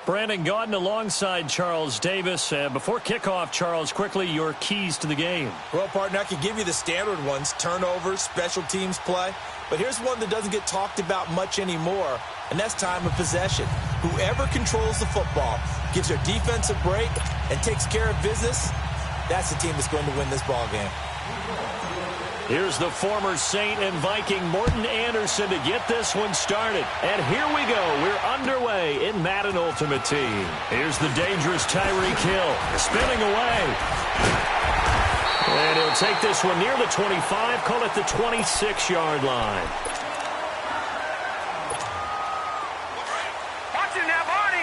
Brandon Gaudin alongside Charles Davis. Before kickoff, Charles, quickly your keys to the game. Well, partner, I can give you the standard ones, turnovers, special teams play. But here's one that doesn't get talked about much anymore, and that's time of possession. Whoever controls the football, gives their defense a break, and takes care of business, that's the team that's going to win this ball game. Here's the former Saint and Viking Morten Andersen to get this one started. And here we go. We're underway in Madden Ultimate Team. Here's the dangerous Tyreek Hill spinning away. And he'll take this one near the 25, call it the 26-yard line. Watch it now, Barney.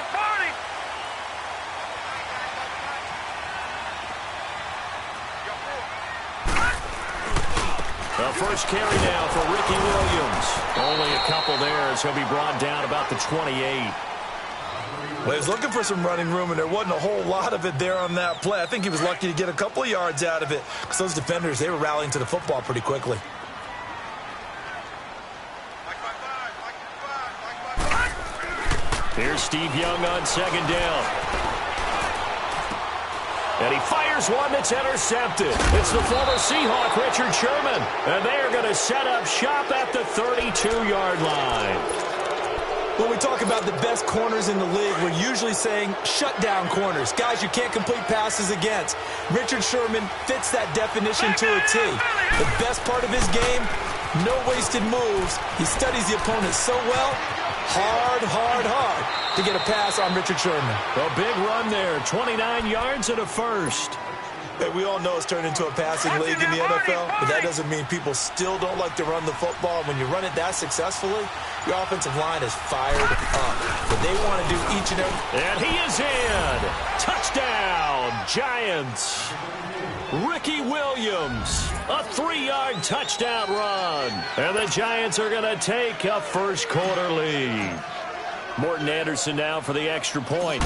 The first carry now for Ricky Williams. Only a couple there as he'll be brought down about the 28. Well, he was looking for some running room, and there wasn't a whole lot of it there on that play. I think he was lucky to get a couple of yards out of it because those defenders, they were rallying to the football pretty quickly. Here's Steve Young on second down. And he fires one that's intercepted. It's the former Seahawk, Richard Sherman. And they are going to set up shop at the 32-yard line. When we talk about the best corners in the league, we're usually saying shutdown corners, guys you can't complete passes against. Richard Sherman fits that definition to a T. The best part of his game, no wasted moves. He studies the opponent so well, hard to get a pass on Richard Sherman. A big run there, 29 yards and a first. Hey, we all know it's turned into a passing league in the NFL, but that doesn't mean people still don't like to run the football. When you run it that successfully, your offensive line is fired up. But they want to do each and every... And he is in. Touchdown, Giants. Ricky Williams, a 3-yard touchdown run. And the Giants are going to take a first quarter lead. Morten Andersen now for the extra point.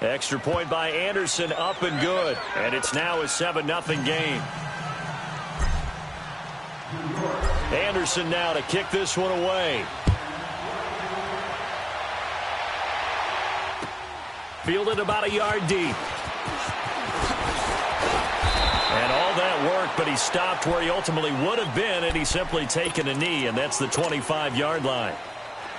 Extra point by Andersen, up and good. And it's now a 7-0 game. Andersen now to kick this one away. Fielded about a yard deep. And all that work, but he stopped where he ultimately would have been, and he's simply taken a knee, and that's the 25-yard line.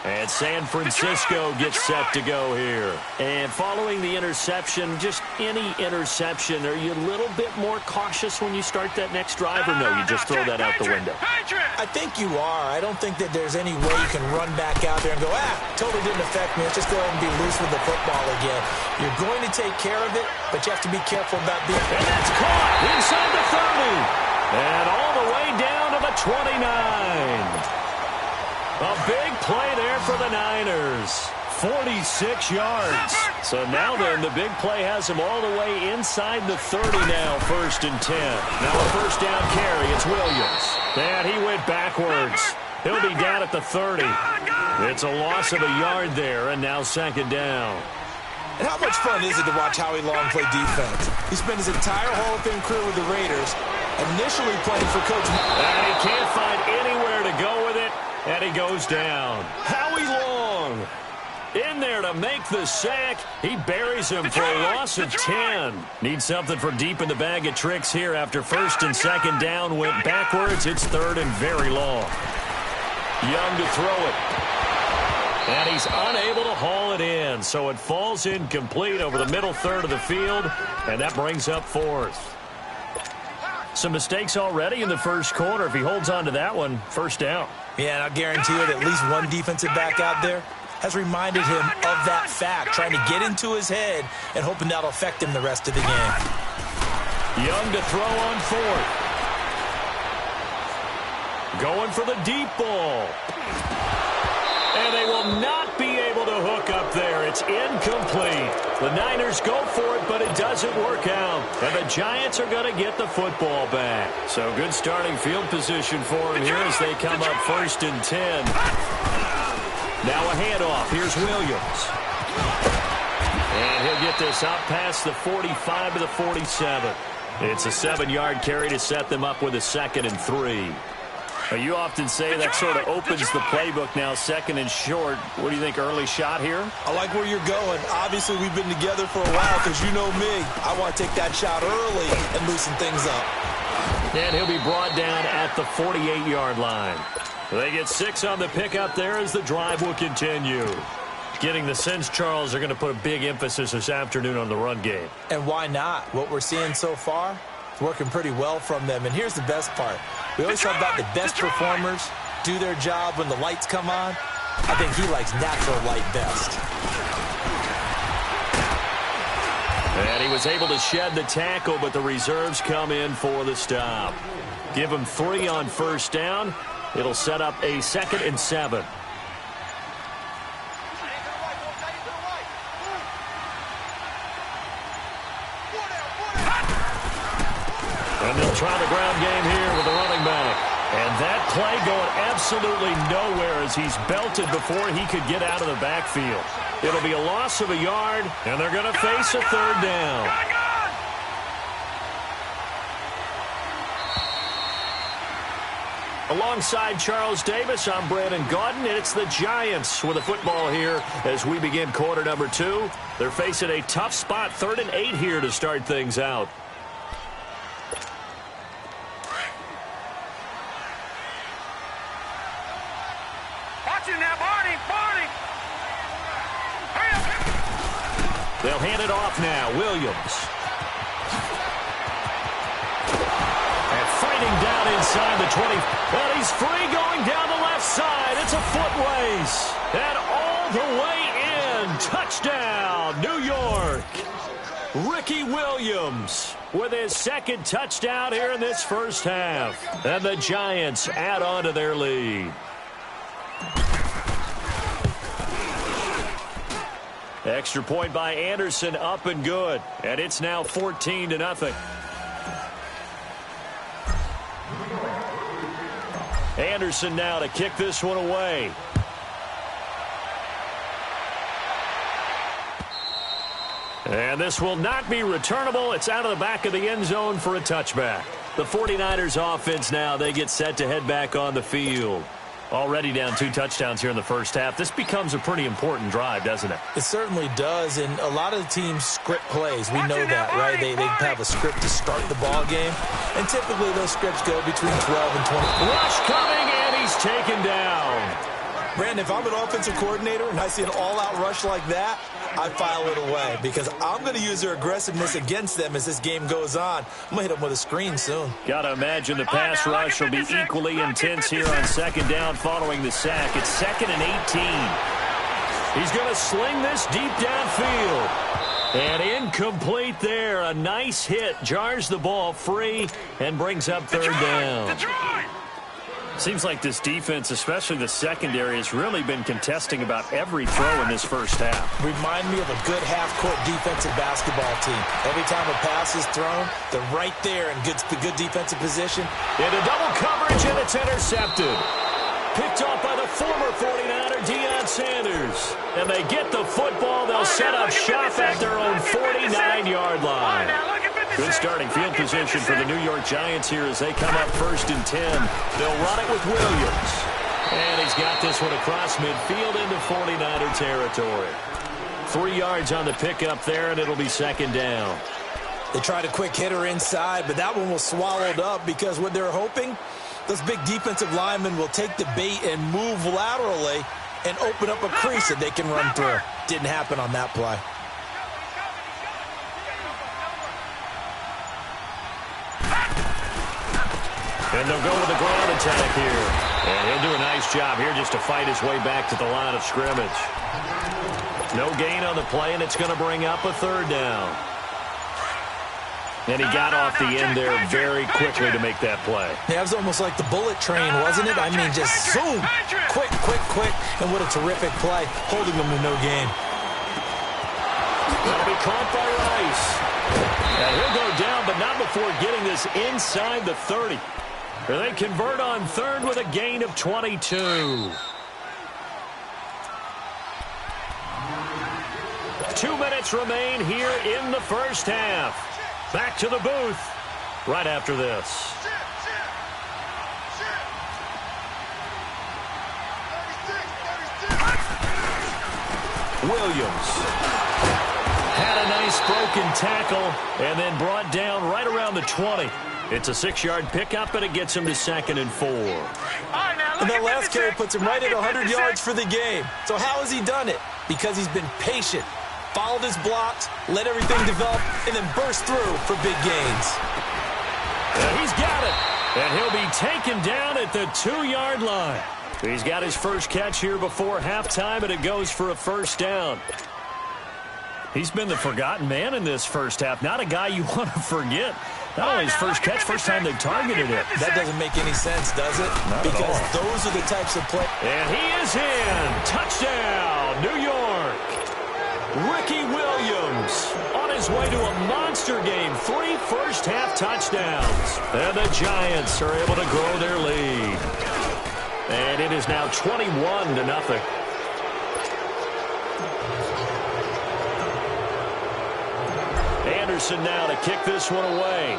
And San Francisco gets set to go here. And following the interception, just any interception, are you a little bit more cautious when you start that next drive, or no, you just throw that out the window? I think you are. I don't think that there's any way you can run back out there and go, totally didn't affect me. Let's just go ahead and be loose with the football again. You're going to take care of it, but you have to be careful about being... And that's caught inside the 30. And all the way down to the 29. A big play there for the Niners. 46 yards. So now then, the big play has him all the way inside the 30 now, 1st and 10. Now a first down carry, it's Williams. And he went backwards. He'll be down at the 30. It's a loss of a yard there, and now 2nd down. And how much fun is it to watch Howie Long play defense? He spent his entire Hall of Fame career with the Raiders, initially playing for Coach... And he can't find anywhere to go with it. And he goes down. Howie Long in there to make the sack. He buries him for a loss of 10. Needs something from deep in the bag of tricks here after 1st and 2nd down went backwards. It's 3rd and very long. Young to throw it. And he's unable to haul it in. So it falls incomplete over the middle third of the field. And that brings up 4th. Some mistakes already in the first quarter. If he holds on to that one, first down. Yeah, and I'll guarantee you that at least one defensive back out there has reminded him of that fact, trying to get into his head and hoping that'll affect him the rest of the game. Young to throw on 4th. Going for the deep ball. And they will not be able to hook up there. It's incomplete. The Niners go for it, but it doesn't work out. And the Giants are going to get the football back. So good starting field position for them here as they come up 1st and 10. Now a handoff. Here's Williams. And he'll get this up past the 45 to the 47. It's a 7-yard carry to set them up with a 2nd and 3. Well, you often say that sort of opens the playbook now, second and short. What do you think, early shot here? I like where you're going. Obviously, we've been together for a while because you know me. I want to take that shot early and loosen things up. And he'll be brought down at the 48-yard line. They get 6 on the pickup there as the drive will continue. Getting the sense, Charles, are going to put a big emphasis this afternoon on the run game. And why not? What we're seeing so far, it's working pretty well from them. And here's the best part. We always talk about the best performers do their job when the lights come on. I think he likes natural light best. And he was able to shed the tackle, but the reserves come in for the stop. Give him 3 on first down. It'll set up a 2nd and 7. And they'll try the ground game here with the running back. And that play going absolutely nowhere as he's belted before he could get out of the backfield. It'll be a loss of a yard, and they're going to face a 3rd down. Alongside Charles Davis, I'm Brandon Gaudin, and it's the Giants with the football here as we begin quarter number 2. They're facing a tough spot, 3rd and 8 here to start things out. They'll hand it off now. Williams. And fighting down inside the 20. Well, he's free going down the left side. It's a foot race. And all the way in. Touchdown, New York. Ricky Williams with his 2nd touchdown here in this first half. And the Giants add on to their lead. Extra point by Anderson, up and good. And it's now 14-0. Anderson now to kick this one away. And this will not be returnable. It's out of the back of the end zone for a touchback. The 49ers offense now, they get set to head back on the field. Already down 2 touchdowns here in the first half. This becomes a pretty important drive, doesn't it? It certainly does, and a lot of the teams script plays. We know that, right? They have a script to start the ball game, and typically those scripts go between 12 and 20. Rush coming, and he's taken down. Brandon, if I'm an offensive coordinator and I see an all-out rush like that, I file it away because I'm going to use their aggressiveness against them as this game goes on. I'm going to hit them with a screen soon. Got to imagine the pass rush will be equally intense here on 2nd down following the sack. It's 2nd and 18. He's going to sling this deep downfield. And incomplete there. A nice hit. Jars the ball free and brings up 3rd down. Seems like this defense, especially the secondary, has really been contesting about every throw in this first half. Remind me of a good half-court defensive basketball team. Every time a pass is thrown, they're right there in good defensive position. Into double coverage, and it's intercepted. Picked off by the former 49er, Deion Sanders. And they get the football. They'll set up shop at their own 49-yard line. Good starting field position for the New York Giants here as they come up 1st and 10. They'll run it with Williams. And he's got this one across midfield into 49er territory. 3 yards on the pickup there, and it'll be 2nd down. They tried a quick hitter inside, but that one was swallowed up because what they're hoping, those big defensive linemen will take the bait and move laterally and open up a crease that they can run through. Didn't happen on that play. And they'll go with the ground attack here. And he'll do a nice job here just to fight his way back to the line of scrimmage. No gain on the play, and it's going to bring up a 3rd down. And he got off the end there very quickly to make that play. Yeah, it was almost like the bullet train, wasn't it? I mean, just zoom. Quick. And what a terrific play, holding them to no gain. That'll be caught by Rice. And he'll go down, but not before getting this inside the 30. They convert on 3rd with a gain of 22. 2 minutes remain here in the first half. Back to the booth right after this. Williams had a nice broken tackle and then brought down right around the 20. It's a 6-yard pickup, and it gets him to 2nd and 4. And that last carry puts him right at 100 yards for the game. So how has he done it? Because he's been patient, followed his blocks, let everything develop, and then burst through for big gains. He's got it, and he'll be taken down at the 2-yard line. He's got his first catch here before halftime, and it goes for a first down. He's been the forgotten man in this first half. Not a guy you want to forget. Not only his first catch, first time they targeted it. That doesn't make any sense, does it? Not because at all. Those are the types of plays. And he is in. Touchdown, New York. Ricky Williams on his way to a monster game. 3 first-half touchdowns. And the Giants are able to grow their lead. And it is now 21-0. Anderson now to kick this one away.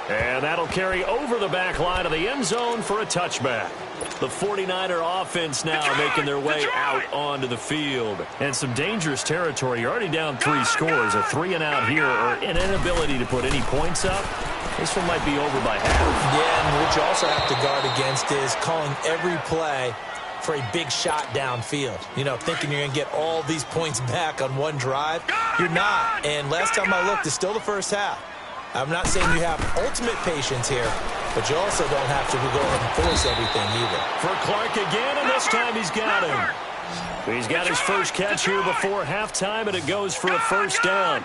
And that'll carry over the back line of the end zone for a touchback. The 49er offense now making their way out onto the field. And some dangerous territory. You're already down 3 scores. A 3-and-out here or an inability to put any points up. This one might be over by half. Yeah, and what you also have to guard against is calling every play for a big shot downfield. You know, thinking you're going to get all these points back on one drive. You're not. And last time I looked, it's still the first half. I'm not saying you have ultimate patience here, but you also don't have to go ahead and force everything either. For Clark again, and this time he's got him. He's got his first catch here before halftime, and it goes for a first down.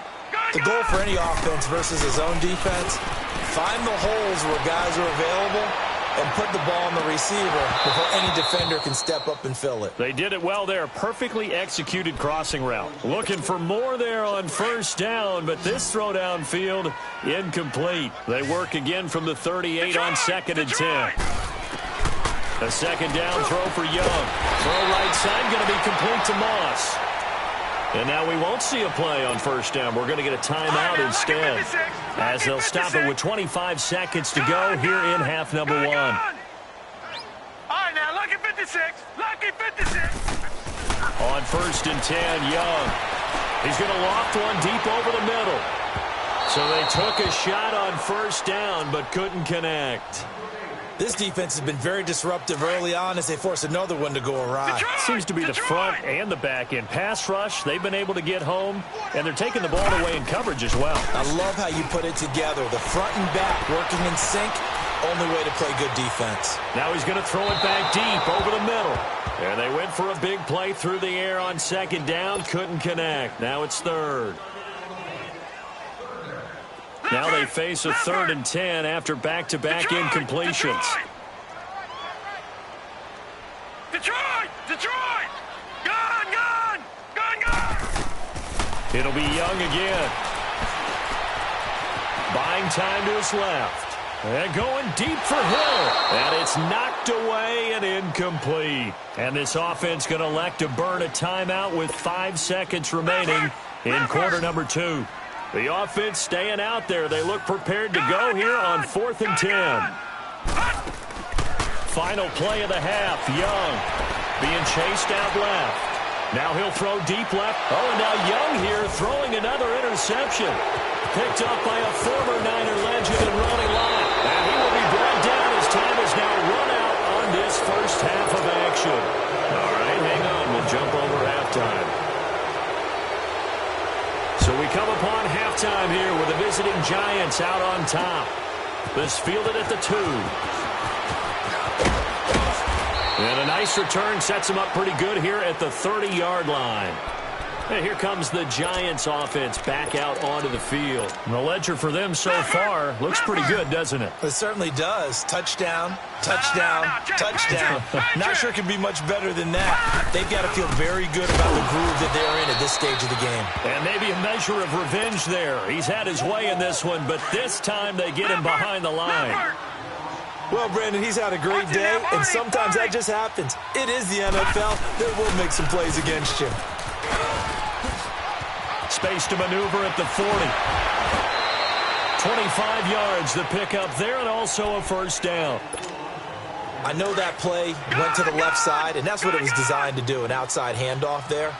The goal for any offense versus his own defense, find the holes where guys are available and put the ball on the receiver before any defender can step up and fill it. They did it well there. Perfectly executed crossing route. Looking for more there on first down, but this throw downfield incomplete. They work again from the 38 on 2nd and 10. A second down throw for Young. Throw right side, going to be complete to Moss. And now we won't see a play on first down. We're going to get a timeout instead, as they'll stop it with 25 seconds to go here in half number 1. All right, now, lucky 56. Lucky 56. On 1st and 10, Young. He's going to loft one deep over the middle. So they took a shot on first down, but couldn't connect. This defense has been very disruptive early on as they force another one to go awry. Seems to be the front and the back end. Pass rush, they've been able to get home, and they're taking the ball away in coverage as well. I love how you put it together. The front and back working in sync, only way to play good defense. Now he's going to throw it back deep over the middle. And they went for a big play through the air on second down, couldn't connect. Now it's 3rd. Now they face a 3rd and 10 after back-to-back incompletions. Detroit! Detroit! Gone! It'll be Young again. Buying time to his left. And going deep for Hill. And it's knocked away and incomplete. And this offense going to elect to burn a timeout with 5 seconds remaining in quarter number 2. The offense staying out there. They look prepared to go here on 4th and 10. Final play of the half. Young being chased out left. Now he'll throw deep left. Oh, and now Young here throwing another interception. Picked up by a former Niner legend in Ronnie Lott. And he will be brought down as time is now run out on this first half of action. All right, hang on. We'll jump over halftime. So we come upon halftime here with the visiting Giants out on top. This fielded at the 2. And a nice return sets him up pretty good here at the 30-yard line. And here comes the Giants offense back out onto the field. And the ledger for them so far looks pretty good, doesn't it? It certainly does. Touchdown, touchdown, touchdown. Not sure it can be much better than that. They've got to feel very good about the groove that they're in at this stage of the game. And maybe a measure of revenge there. He's had his way in this one, but this time they get him behind the line. Well, Brandon, he's had a great day, and sometimes that just happens. It is the NFL. They will make some plays against you. Space to maneuver at the 40. 25 yards the pickup there, and also a first down. I know that play went to the left side, and that's what it was designed to do, an outside handoff there.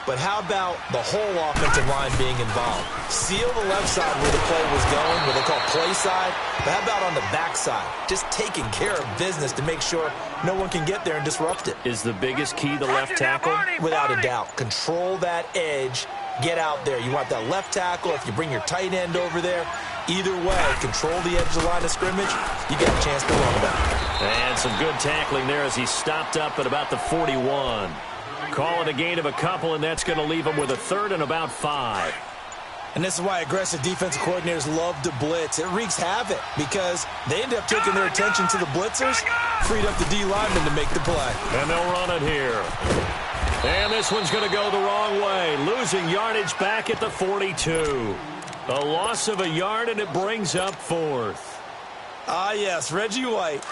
But how about the whole offensive line being involved? Seal the left side where the play was going, what they call play side. But how about on the back side? Just taking care of business to make sure no one can get there and disrupt it. Is the biggest key the left tackle? Without a doubt. Control that edge. Get out there. You want that left tackle. If you bring your tight end over there, either way, control the edge of the line of scrimmage, you get a chance to run back. And some good tackling there as he stopped up at about the 41. Call it a gain of a couple, and that's going to leave him with a third and about 5. And this is why aggressive defensive coordinators love to blitz. It wreaks havoc because they end up taking their attention to the blitzers, freed up the D lineman to make the play. And they'll run it here. And this one's going to go the wrong way, losing yardage back at the 42. A loss of a yard, and it brings up 4th. Ah, yes, Reggie White.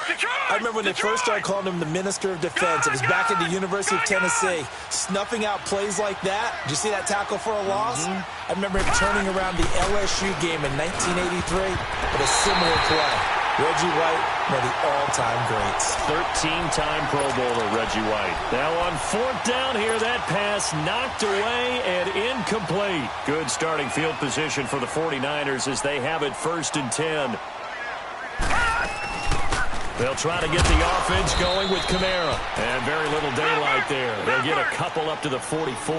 I remember when they first started calling him the Minister of Defense. It was back at the University of Tennessee. Snuffing out plays like that. Did you see that tackle for a loss? I remember him turning around the LSU game in 1983 with a similar play. Reggie White, one of the all-time greats. 13-time Pro Bowler, Reggie White. Now on 4th down here, that pass knocked away and incomplete. Good starting field position for the 49ers as they have it 1st and 10. They'll try to get the offense going with Kamara. And very little daylight there. They'll get a couple up to the 44.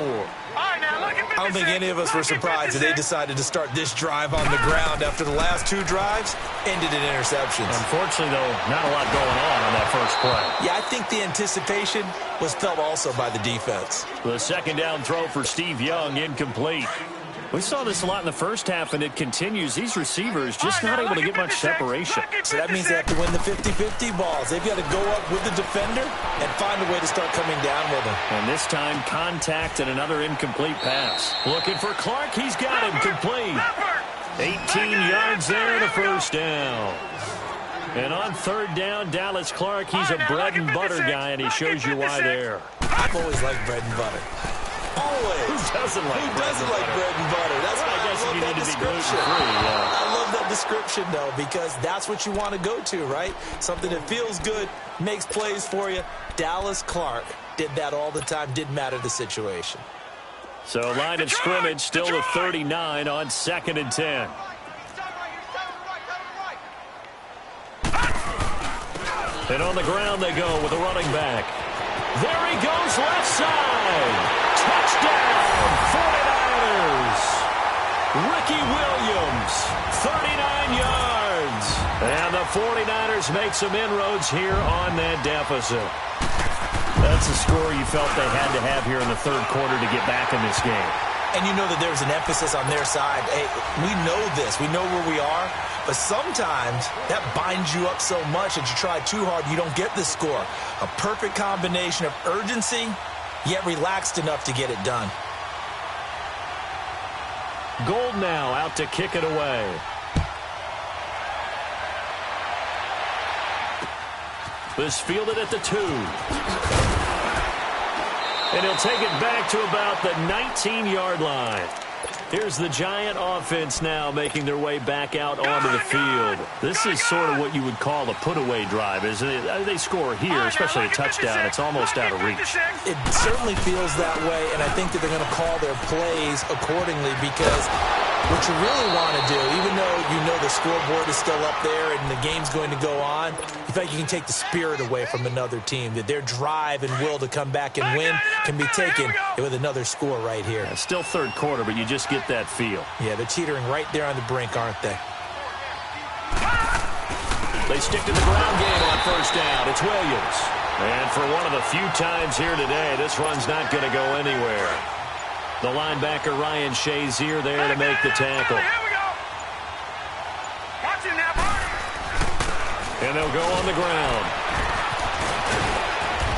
I don't think any of us were surprised that they decided to start this drive on the ground after the last 2 drives ended in interceptions. Unfortunately, though, not a lot going on that first play. Yeah, I think the anticipation was felt also by the defense. The second down throw for Steve Young, incomplete. We saw this a lot in the first half, and it continues. These receivers just not able to get much separation. So that means they have to win the 50-50 balls. They've got to go up with the defender and find a way to start coming down with him. And this time, contact and another incomplete pass. Looking for Clark. He's got him complete. 18 yards there, the first down. And on 3rd down, Dallas Clark, he's a bread and butter guy, and he shows you why there. I've always liked bread and butter. Always. Who doesn't like bread and butter? That's why I guess love you that need to be description. gluten-free, yeah. I love that description, though, because that's what you want to go to, right? Something that feels good, makes plays for you. Dallas Clark did that all the time. Didn't matter the situation. So line of scrimmage still the 39 on 2nd and 10. And on the ground they go with a running back. There he goes, left side. Touchdown, 49ers. Ricky Williams, 39 yards. And the 49ers make some inroads here on that deficit. That's a score you felt they had to have here in the 3rd quarter to get back in this game. And you know that there's an emphasis on their side. Hey, we know this. We know where we are. But sometimes that binds you up so much that you try too hard, you don't get the score. A perfect combination of urgency, yet relaxed enough to get it done. Gold now out to kick it away. This fielded at the 2. And he'll take it back to about the 19-yard line. Here's the Giant offense now making their way back out onto the field. This is sort of what you would call a put-away drive. As they score here, especially a touchdown, it's almost out of reach. It certainly feels that way, and I think that they're going to call their plays accordingly because what you really want to do, even though you know the scoreboard is still up there and the game's going to go on, you feel like you can take the spirit away from another team, that their drive and will to come back and win can be taken with another score right here. Yeah, still 3rd quarter, but you just get that feel. Yeah, they're teetering right there on the brink, aren't they? They stick to the ground game on 1st down. It's Williams. And for one of the few times here today, this run's not going to go anywhere. The linebacker, Ryan Shazier, there to make the tackle. Here we go. Watch it now, boy. And they'll go on the ground.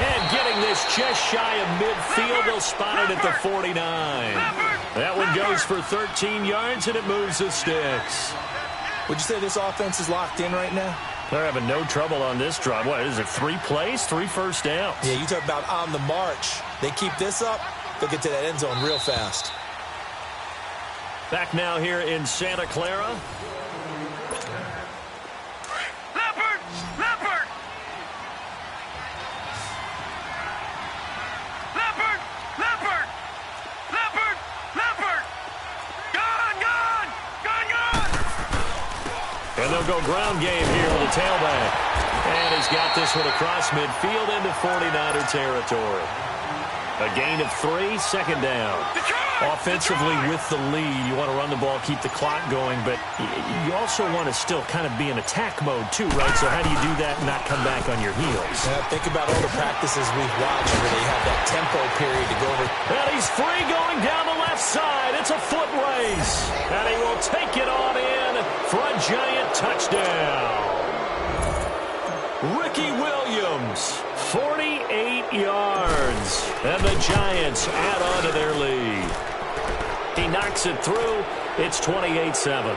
And getting this just shy of midfield, they'll spot it at the 49. That one goes for 13 yards, and it moves the sticks. Would you say this offense is locked in right now? They're having no trouble on this drive. What is it, 3 plays, 3 first downs? Yeah, you talk about on the march. They keep this up, they'll get to that end zone real fast. Back now here in Santa Clara. Leopard! Leopard! go ground game here with a tailback. And he's got this one across midfield into 49er territory. A gain of 3, second down. Offensively with the lead, you want to run the ball, keep the clock going, but you also want to still kind of be in attack mode too, right? So how do you do that and not come back on your heels? Yeah, think about all the practices we've watched where they have that tempo period to go over. And he's free going down the left side. It's a foot race. And he will take it on in for a giant touchdown. Ricky Williams, 48 yards. And the Giants add on to their lead. He knocks it through. It's 28-7.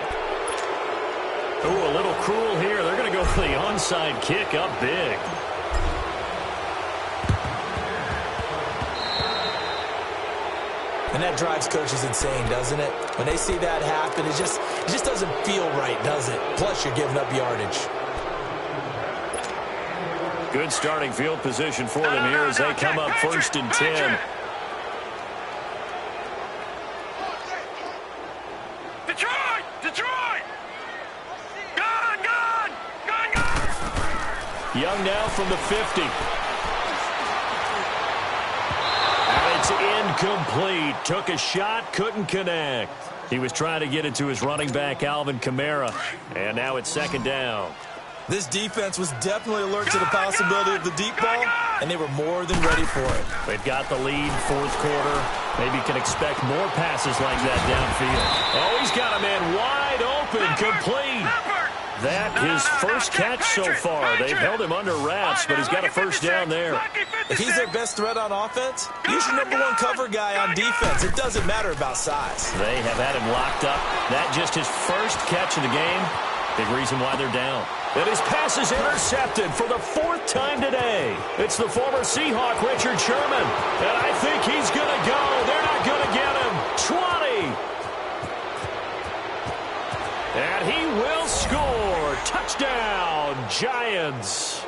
Ooh, a little cruel here. They're going to go for the onside kick up big. And that drives coaches insane, doesn't it? When they see that happen, it just doesn't feel right, does it? Plus, you're giving up yardage. Good starting field position for them here as they come up 1st and 10. Detroit! Gone! Young now from the 50. And it's incomplete. Took a shot, couldn't connect. He was trying to get it to his running back, Alvin Kamara. And now it's 2nd down. This defense was definitely alert to the possibility of the deep ball, and they were more than ready for it. They've got the lead, 4th quarter. Maybe can expect more passes like that downfield. Oh, he's got a man wide open, complete. That his first catch so far. They've held him under wraps, but he's got a 1st down there. If he's their best threat on offense, he's your #1 cover guy on defense. It doesn't matter about size. They have had him locked up. That just his first catch of the game. Big reason why they're down. And his pass is intercepted for the 4th time today. It's the former Seahawk, Richard Sherman. And I think he's going to go. They're not going to get him. 20. And he will score. Touchdown, Giants.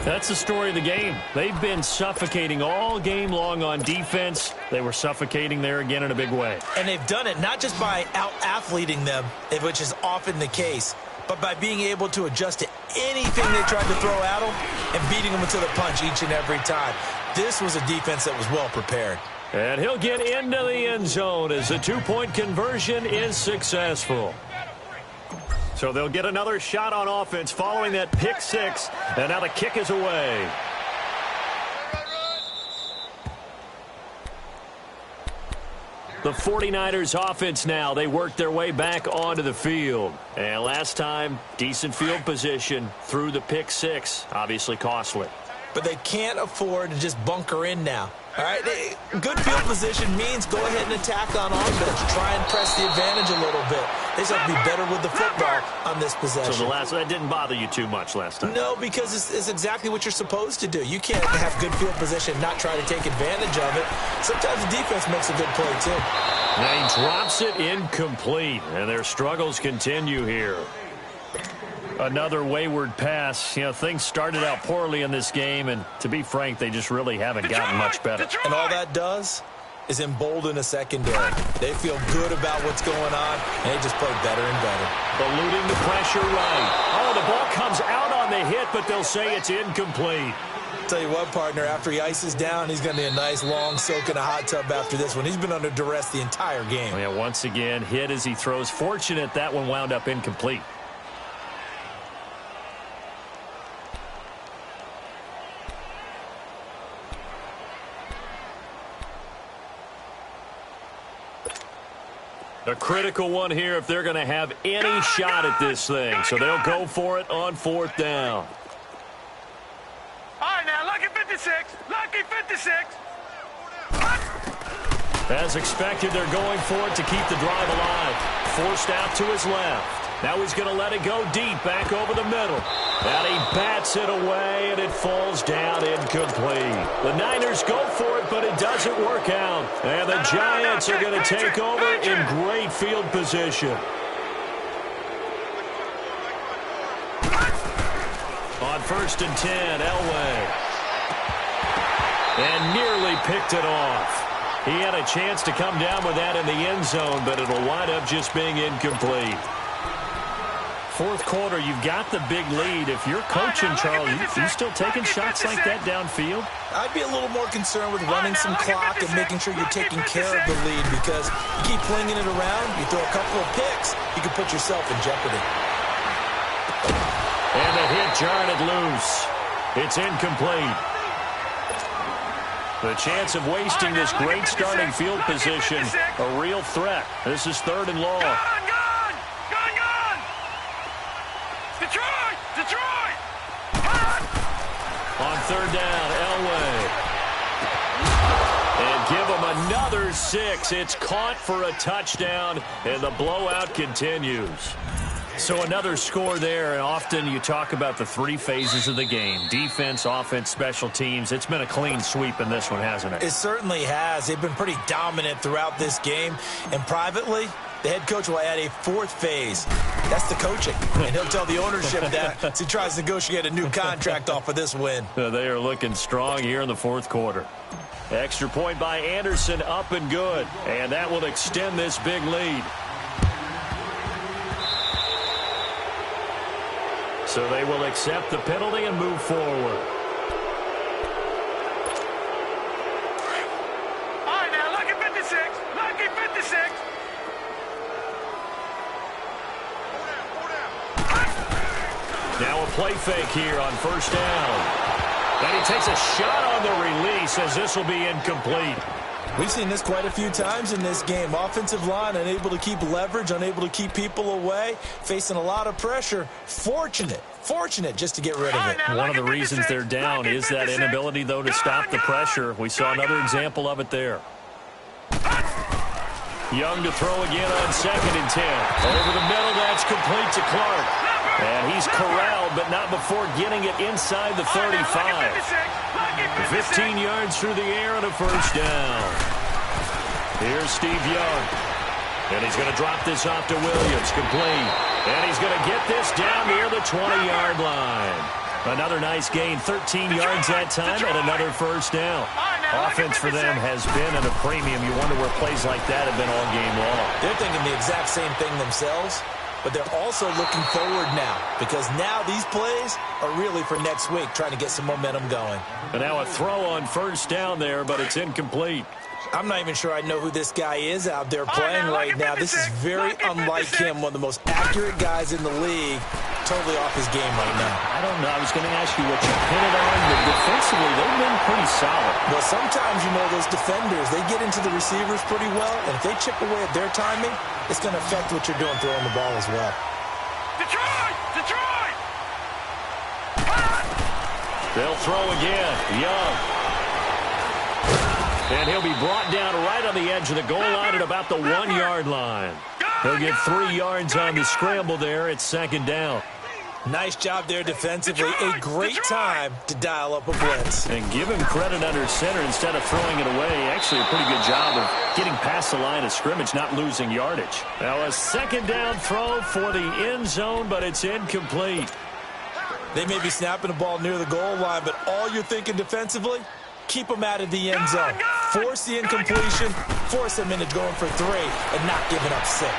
That's the story of the game. They've been suffocating all game long on defense. They were suffocating there again in a big way. And they've done it not just by out-athleting them, which is often the case, but by being able to adjust to anything they tried to throw at them and beating them to the punch each and every time. This was a defense that was well prepared. And he'll get into the end zone as the 2-point conversion is successful. So they'll get another shot on offense following that pick 6. And now the kick is away. The 49ers offense now. They work their way back onto the field. And last time, decent field position through the pick 6. Obviously costly. But they can't afford to just bunker in now. All right, good field position means go ahead and attack on offense. Try and press the advantage a little bit. They just have to be better with the football on this possession. So that didn't bother you too much last time? No, because it's exactly what you're supposed to do. You can't have good field position and not try to take advantage of it. Sometimes the defense makes a good play, too. Now he drops it incomplete, and their struggles continue here. Another wayward pass. You know, things started out poorly in this game, and to be frank, they just really haven't gotten much better. And all that does is embolden a secondary. They feel good about what's going on, and they just play better and better. Eluding the pressure right. Oh, the ball comes out on the hit, but they'll say it's incomplete. Tell you what, partner, after he ices down, he's going to be a nice long soak in a hot tub after this one. He's been under duress the entire game. Yeah, once again, hit as he throws. Fortunate that one wound up incomplete. A critical one here if they're going to have any shot at this thing. So they'll go for it on 4th down. All right, now, lucky 56. Lucky 56. As expected, they're going for it to keep the drive alive. Forced out to his left. Now he's going to let it go deep, back over the middle. And he bats it away, and it falls down incomplete. The Niners go for it, but it doesn't work out. And the Giants are going to take over in great field position. On 1st and 10, Elway. And nearly picked it off. He had a chance to come down with that in the end zone, but it'll wind up just being incomplete. Fourth quarter, you've got the big lead. If you're coaching, Charles, you still taking shots like that downfield? I'd be a little more concerned with running some clock and making sure you're taking care of the lead, because you keep flinging it around, you throw a couple of picks, you can put yourself in jeopardy. And the hit jarred it loose. It's incomplete. The chance of wasting this great starting field position, a real threat. This is 3rd and long. Detroit! On 3rd down, Elway. And give him another 6. It's caught for a touchdown, and the blowout continues. So another score there, and often you talk about the 3 phases of the game. Defense, offense, special teams. It's been a clean sweep in this one, hasn't it? It certainly has. They've been pretty dominant throughout this game. And privately, the head coach will add a 4th phase. That's the coaching. And he'll tell the ownership that as he tries to negotiate a new contract off of this win. They are looking strong here in the 4th quarter. Extra point by Anderson, up and good. And that will extend this big lead. So they will accept the penalty and move forward. All right, now, lucky 56. Lucky 56. Now a play fake here on 1st down. And he takes a shot on the release as this will be incomplete. We've seen this quite a few times in this game. Offensive line unable to keep leverage, unable to keep people away, facing a lot of pressure. Fortunate just to get rid of it. One of the reasons they're down is that inability, though, to stop the pressure. We saw another example of it there. Young to throw again on 2nd and 10. Over the middle, that's complete to Clark. And he's corralled, but not before getting it inside the 35. 15 yards through the air and a 1st down. Here's Steve Young. And he's going to drop this off to Williams. Complete. And he's going to get this down near the 20-yard line. Another nice gain, 13 yards that time, and another 1st down. Offense for them has been at a premium. You wonder where plays like that have been all game long. They're thinking the exact same thing themselves, but they're also looking forward now, because now these plays are really for next week, trying to get some momentum going. And now a throw on 1st down there, but it's incomplete. I'm not even sure I know who this guy is out there playing right now. This is very unlike him, one of the most accurate guys in the league. Totally off his game right now. I don't know. I was going to ask you what you pin it on, but defensively, they've been pretty solid. Well, sometimes, you know, those defenders, they get into the receivers pretty well, and if they chip away at their timing, it's going to affect what you're doing throwing the ball as well. Detroit! They'll throw again. Young. And he'll be brought down right on the edge of the goal line at about the 1-yard line. He'll get 3 yards on the scramble there. It's 2nd down. Nice job there defensively. A great time to dial up a blitz. And give him credit under center instead of throwing it away. Actually, a pretty good job of getting past the line of scrimmage, not losing yardage. Now a 2nd down throw for the end zone, but it's incomplete. They may be snapping the ball near the goal line, but all you're thinking defensively, keep them out of the end zone. Force the incompletion, force them into going for 3, and not giving up 6.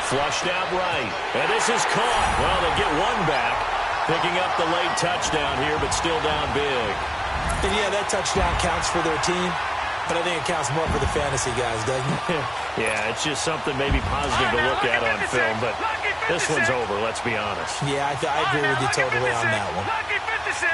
Flushed out right. And this is caught. Well, they get one back. Picking up the late touchdown here, but still down big. And yeah, that touchdown counts for their team, but I think it counts more for the fantasy guys, doesn't it? Yeah, it's just something maybe positive to look at on film, but this one's over, let's be honest. Yeah, I agree with you totally on that one. Lucky 56.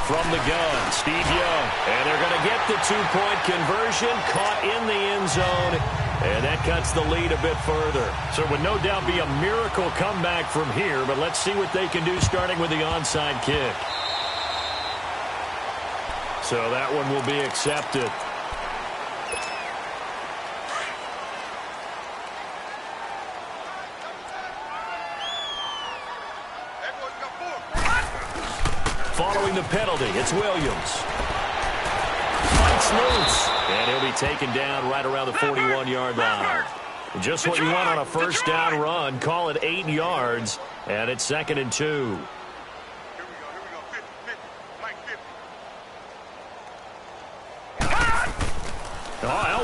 From the gun, Steve Young. And they're going to get the 2-point conversion, caught in the end zone. And that cuts the lead a bit further. So it would no doubt be a miracle comeback from here, but let's see what they can do starting with the onside kick. So that one will be accepted. Following the penalty, it's Williams. Fights loose. And he'll be taken down right around the 41-yard line. Just what you want on a 1st down run. Call it 8 yards. And it's 2nd and 2.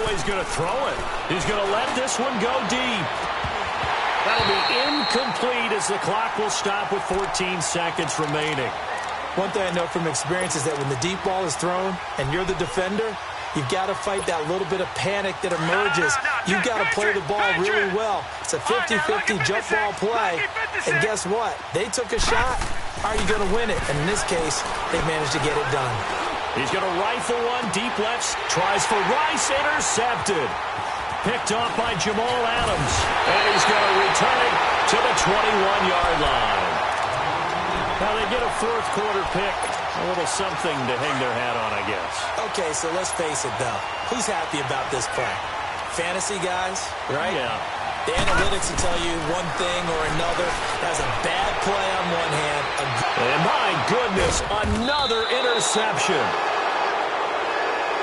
he's going to throw it. He's going to let this one go deep. That'll be incomplete as the clock will stop with 14 seconds remaining. One thing I know from experience is that when the deep ball is thrown and you're the defender, you've got to fight that little bit of panic that emerges. You've got to play the ball really well. It's a 50-50 jump ball play. And guess what? They took a shot. Are you going to win it? And in this case, they managed to get it done. He's going to rifle one deep left. Tries for Rice. Intercepted. Picked off by Jamal Adams. And he's going to return it to the 21-yard line. Now they get a fourth quarter pick. A little something to hang their hat on, I guess. Okay, so let's face it, though. Who's happy about this play? Fantasy guys, right? Yeah. The analytics will tell you one thing or another. That's a bad play on one hand. And my goodness, another interception.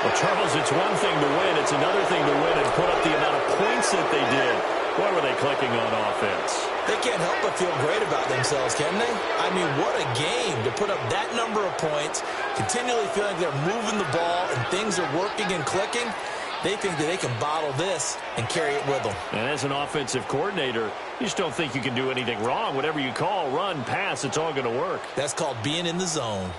Well, Charles, it's one thing to win. It's another thing to win and put up the amount of points that they did. Why were they clicking on offense? They can't help but feel great about themselves, can they? I mean, what a game to put up that number of points, continually feeling like they're moving the ball and things are working and clicking. They think that they can bottle this and carry it with them. And as an offensive coordinator, you just don't think you can do anything wrong. Whatever you call, run, pass, it's all going to work. That's called being in the zone.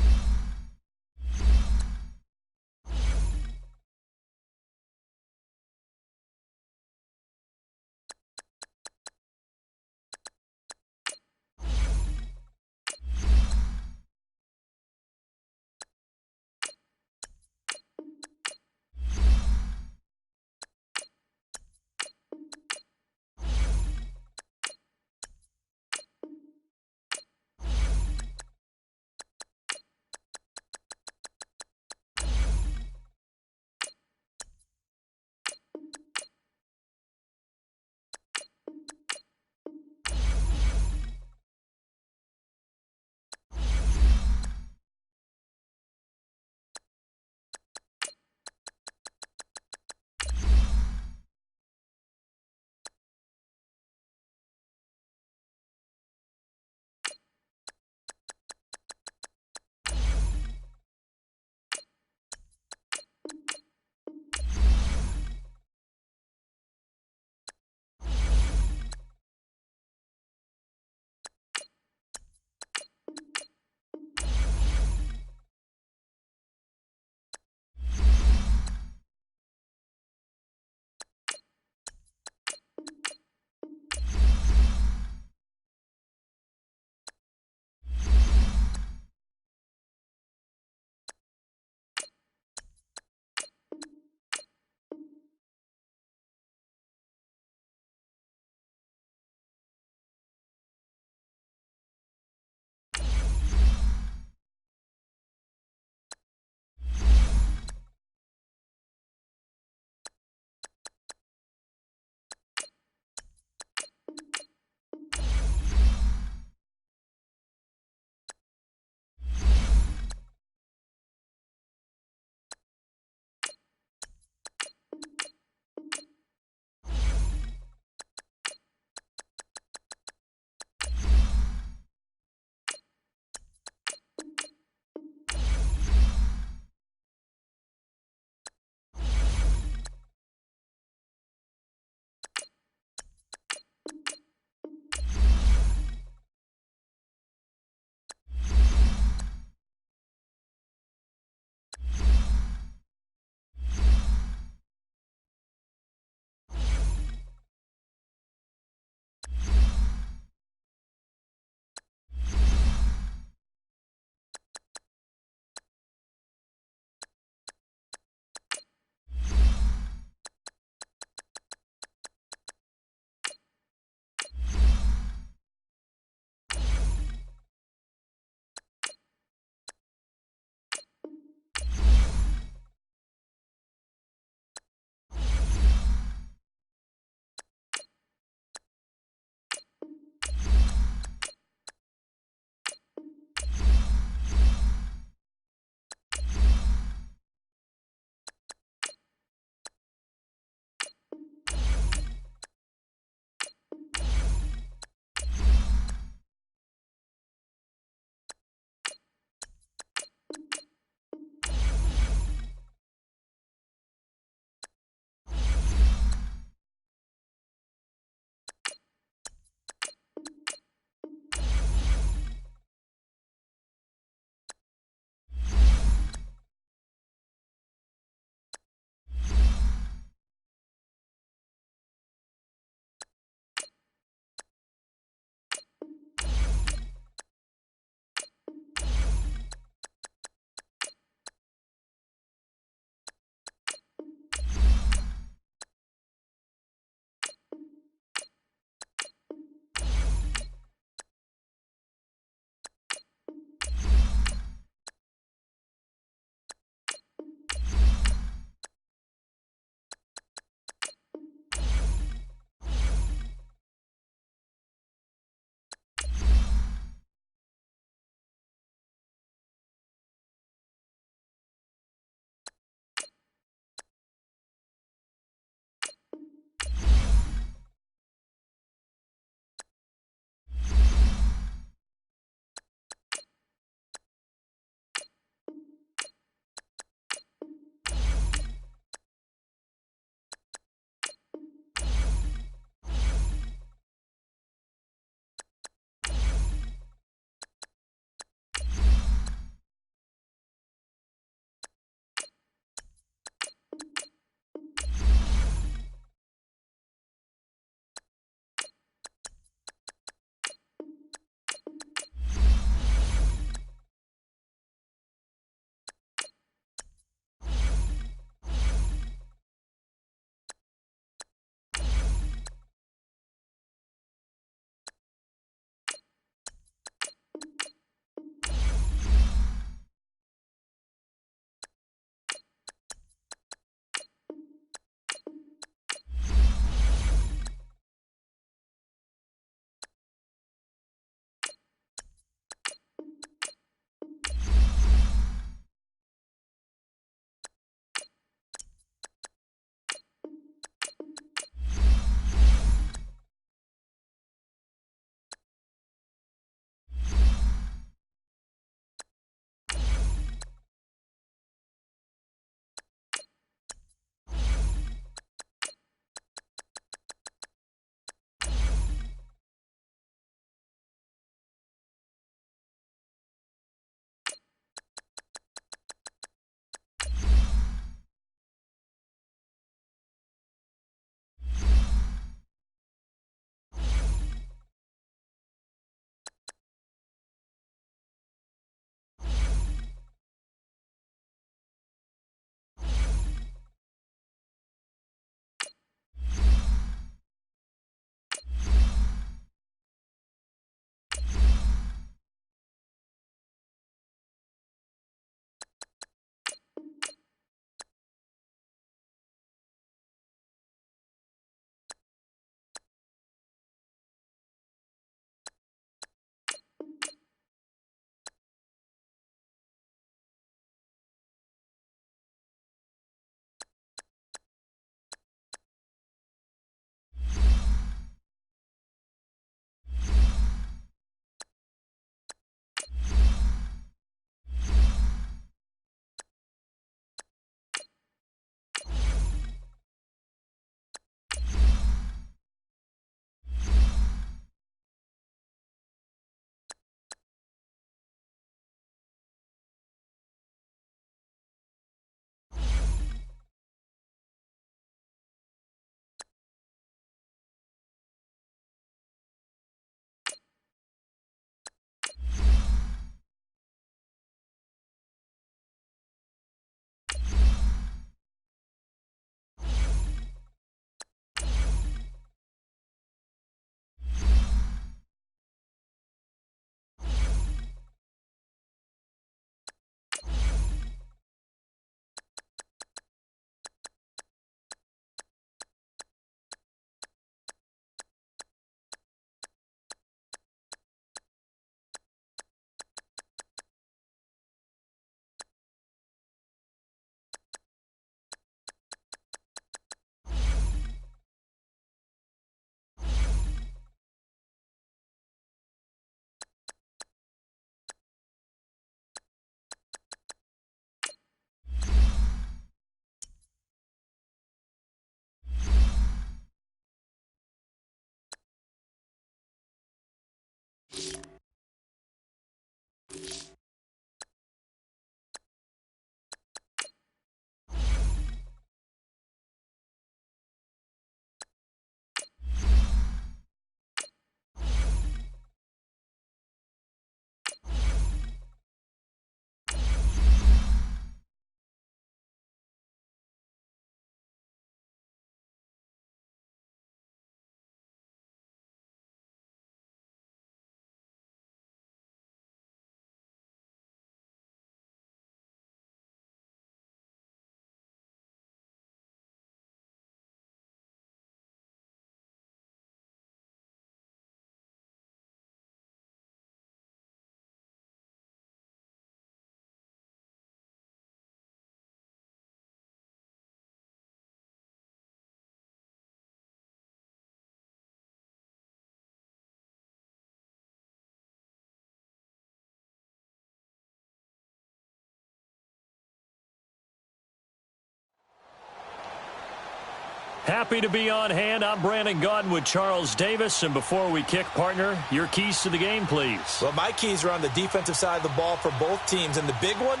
Happy to be on hand. I'm Brandon Gaudin with Charles Davis. And before we kick, partner, your keys to the game, please. Well, my keys are on the defensive side of the ball for both teams. And the big one,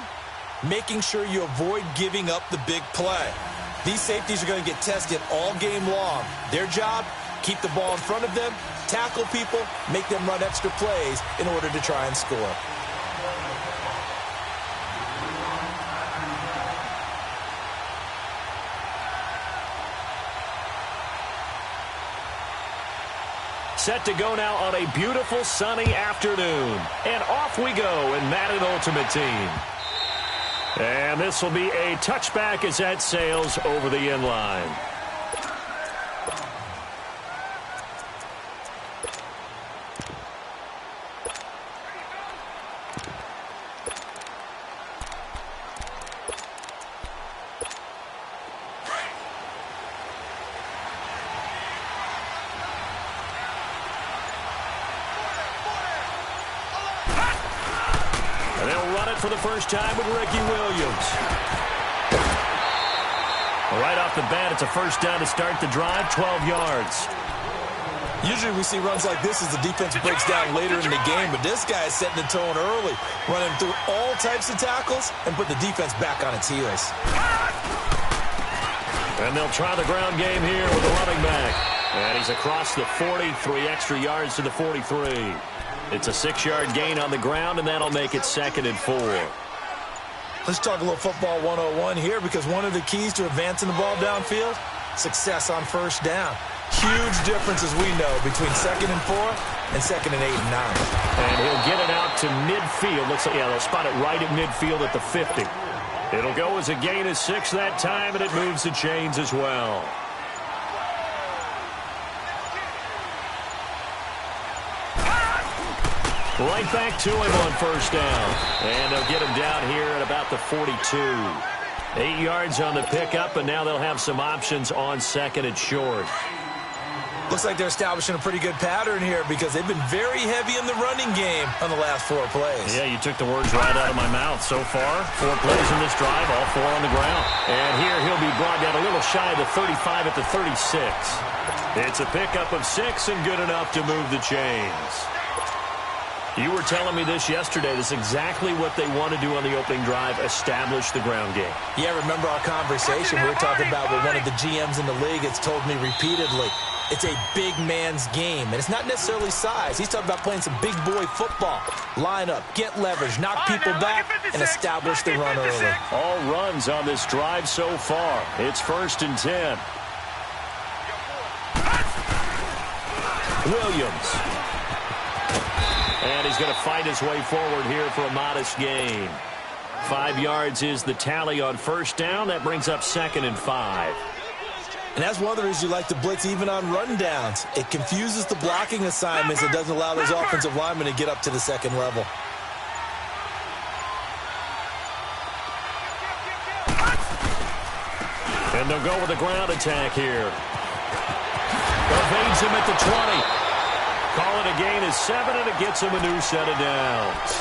making sure you avoid giving up the big play. These safeties are going to get tested all game long. Their job, keep the ball in front of them, tackle people, make them run extra plays in order to try and score. Set to go now on a beautiful sunny afternoon. And off we go in Madden Ultimate Team. And this will be a touchback as that sails over the end line. For the first time with Ricky Williams. Right off the bat, it's a first down to start the drive, 12 yards. Usually we see runs like this as the defense breaks down later in the game, but this guy is setting the tone early, running through all types of tackles and put the defense back on its heels. And they'll try the ground game here with the running back. And he's across the 40, 3 extra yards to the 43. It's a 6-yard gain on the ground, and that'll make it 2nd and 4. Let's talk a little football 101 here, because one of the keys to advancing the ball downfield, success on first down. Huge difference, as we know, between 2nd and 4 and 2nd and 8 and 9. And he'll get it out to midfield. Looks like, yeah, they'll spot it right at midfield at the 50. It'll go as a gain of 6 that time, and it moves the chains as well. Right back to him on first down. And they'll get him down here at about the 42. 8 yards on the pickup, and now they'll have some options on 2nd and short. Looks like they're establishing a pretty good pattern here, because they've been very heavy in the running game on the last 4 plays. Yeah, you took the words right out of my mouth. So far, 4 plays in this drive, all 4 on the ground. And here he'll be brought down a little shy of the 35 at the 36. It's a pickup of 6 and good enough to move the chains. You were telling me this yesterday. This is exactly what they want to do on the opening drive, establish the ground game. Yeah, remember our conversation? We were talking about what one of the GMs in the league has told me repeatedly. It's a big man's game, and it's not necessarily size. He's talking about playing some big boy football. Line up, get leverage, knock people back, and establish the run early. All runs on this drive so far. It's 1st and 10. Williams. And he's going to fight his way forward here for a modest gain. 5 yards is the tally on first down. That brings up 2nd and 5. And that's one of the reasons you like to blitz even on rundowns. It confuses the blocking assignments. It doesn't allow those offensive linemen to get up to the 2nd level. And they'll go with a ground attack here. Evades him at the 20. Call it a gain of 7, and it gets him a new set of downs.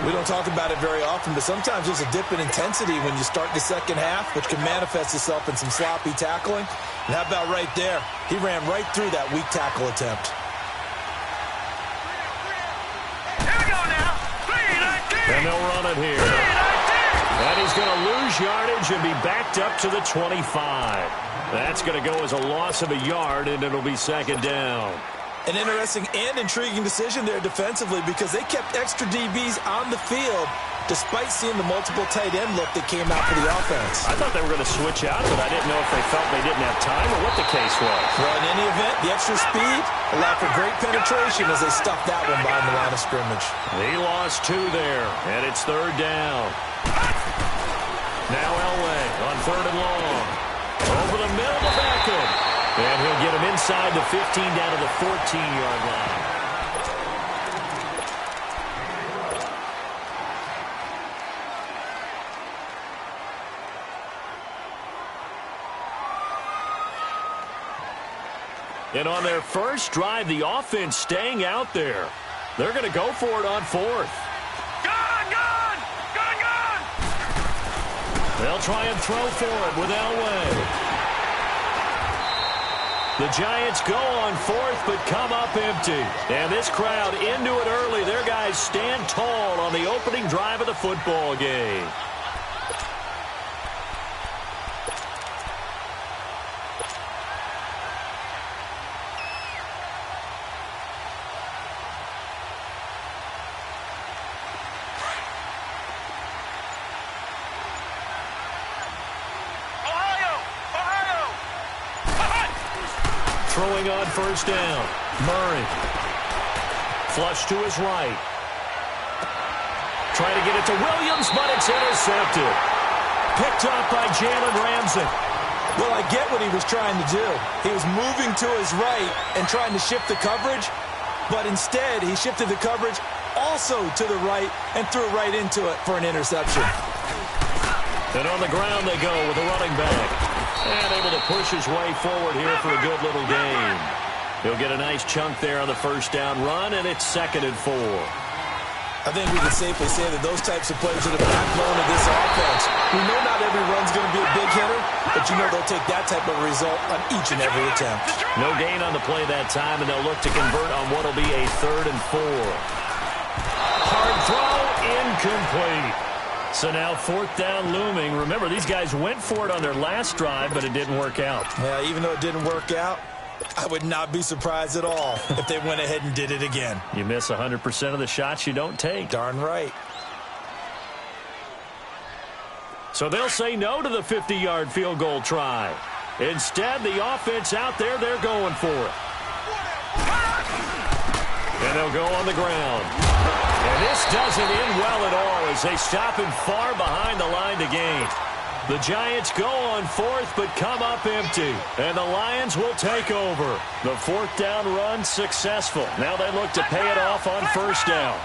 We don't talk about it very often, but sometimes there's a dip in intensity when you start the second half, which can manifest itself in some sloppy tackling. And how about right there? He ran right through that weak tackle attempt. Here we go now. 3-19. And they'll run it here. 3-19. And he's going to lose yardage and be backed up to the 25. That's going to go as a loss of a yard, and it'll be 2nd down. An interesting and intriguing decision there defensively, because they kept extra DBs on the field despite seeing the multiple tight end look that came out for the offense. I thought they were going to switch out, but I didn't know if they felt they didn't have time or what the case was. Well, in any event, the extra speed allowed for great penetration as they stuffed that one behind the line of scrimmage. He lost 2 there, and it's 3rd down. Now Elway on 3rd and long. Over the middle to Beckham. And he'll get him inside the 15 down to the 14-yard line. And on their first drive, the offense staying out there. They're going to go for it on 4th. Gone! They'll try and throw for it with Elway. The Giants go on fourth, but come up empty. And this crowd into it early. Their guys stand tall on the opening drive of the football game. Throwing on first down. Murray. Flush to his right. Trying to get it to Williams, but it's intercepted. Picked off by Jalen Ramsey. Well, I get what he was trying to do. He was moving to his right and trying to shift the coverage, but instead he shifted the coverage also to the right and threw right into it for an interception. And on the ground they go with a running back. And able to push his way forward here for a good little gain. He'll get a nice chunk there on the first down run, and it's 2nd and 4. I think we can safely say that those types of plays are the backbone of this offense. We know not every run's going to be a big hitter, but you know they'll take that type of result on each and every attempt. No gain on the play that time, and they'll look to convert on what will be a 3rd and 4. Hard throw, incomplete. So now 4th down looming. Remember, these guys went for it on their last drive, but it didn't work out. Yeah, even though it didn't work out, I would not be surprised at all if they went ahead and did it again. You miss 100% of the shots you don't take. Darn right. So they'll say no to the 50-yard field goal try. Instead, the offense out there, they're going for it. And they'll go on the ground. And this doesn't end well at all as they stop him far behind the line to gain. The Giants go on fourth but come up empty. And the Lions will take over. The 4th down run successful. Now they look to pay it off on first down.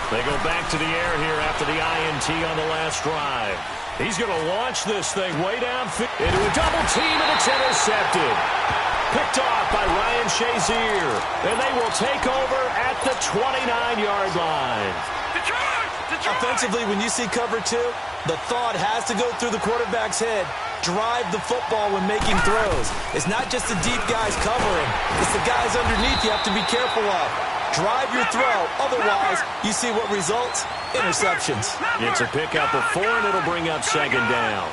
They go back to the air here after the INT on the last drive. He's going to launch this thing way downfield into a double team, and it's intercepted. Picked off by Ryan Shazier. And they will take over at the 29-yard line. Offensively, when you see cover 2, the thought has to go through the quarterback's head. Drive the football when making throws. It's not just the deep guys covering. It's the guys underneath you have to be careful of. Drive your throw. Otherwise, you see what results? Interceptions. It's a pickup of 4, and it'll bring up 2nd down.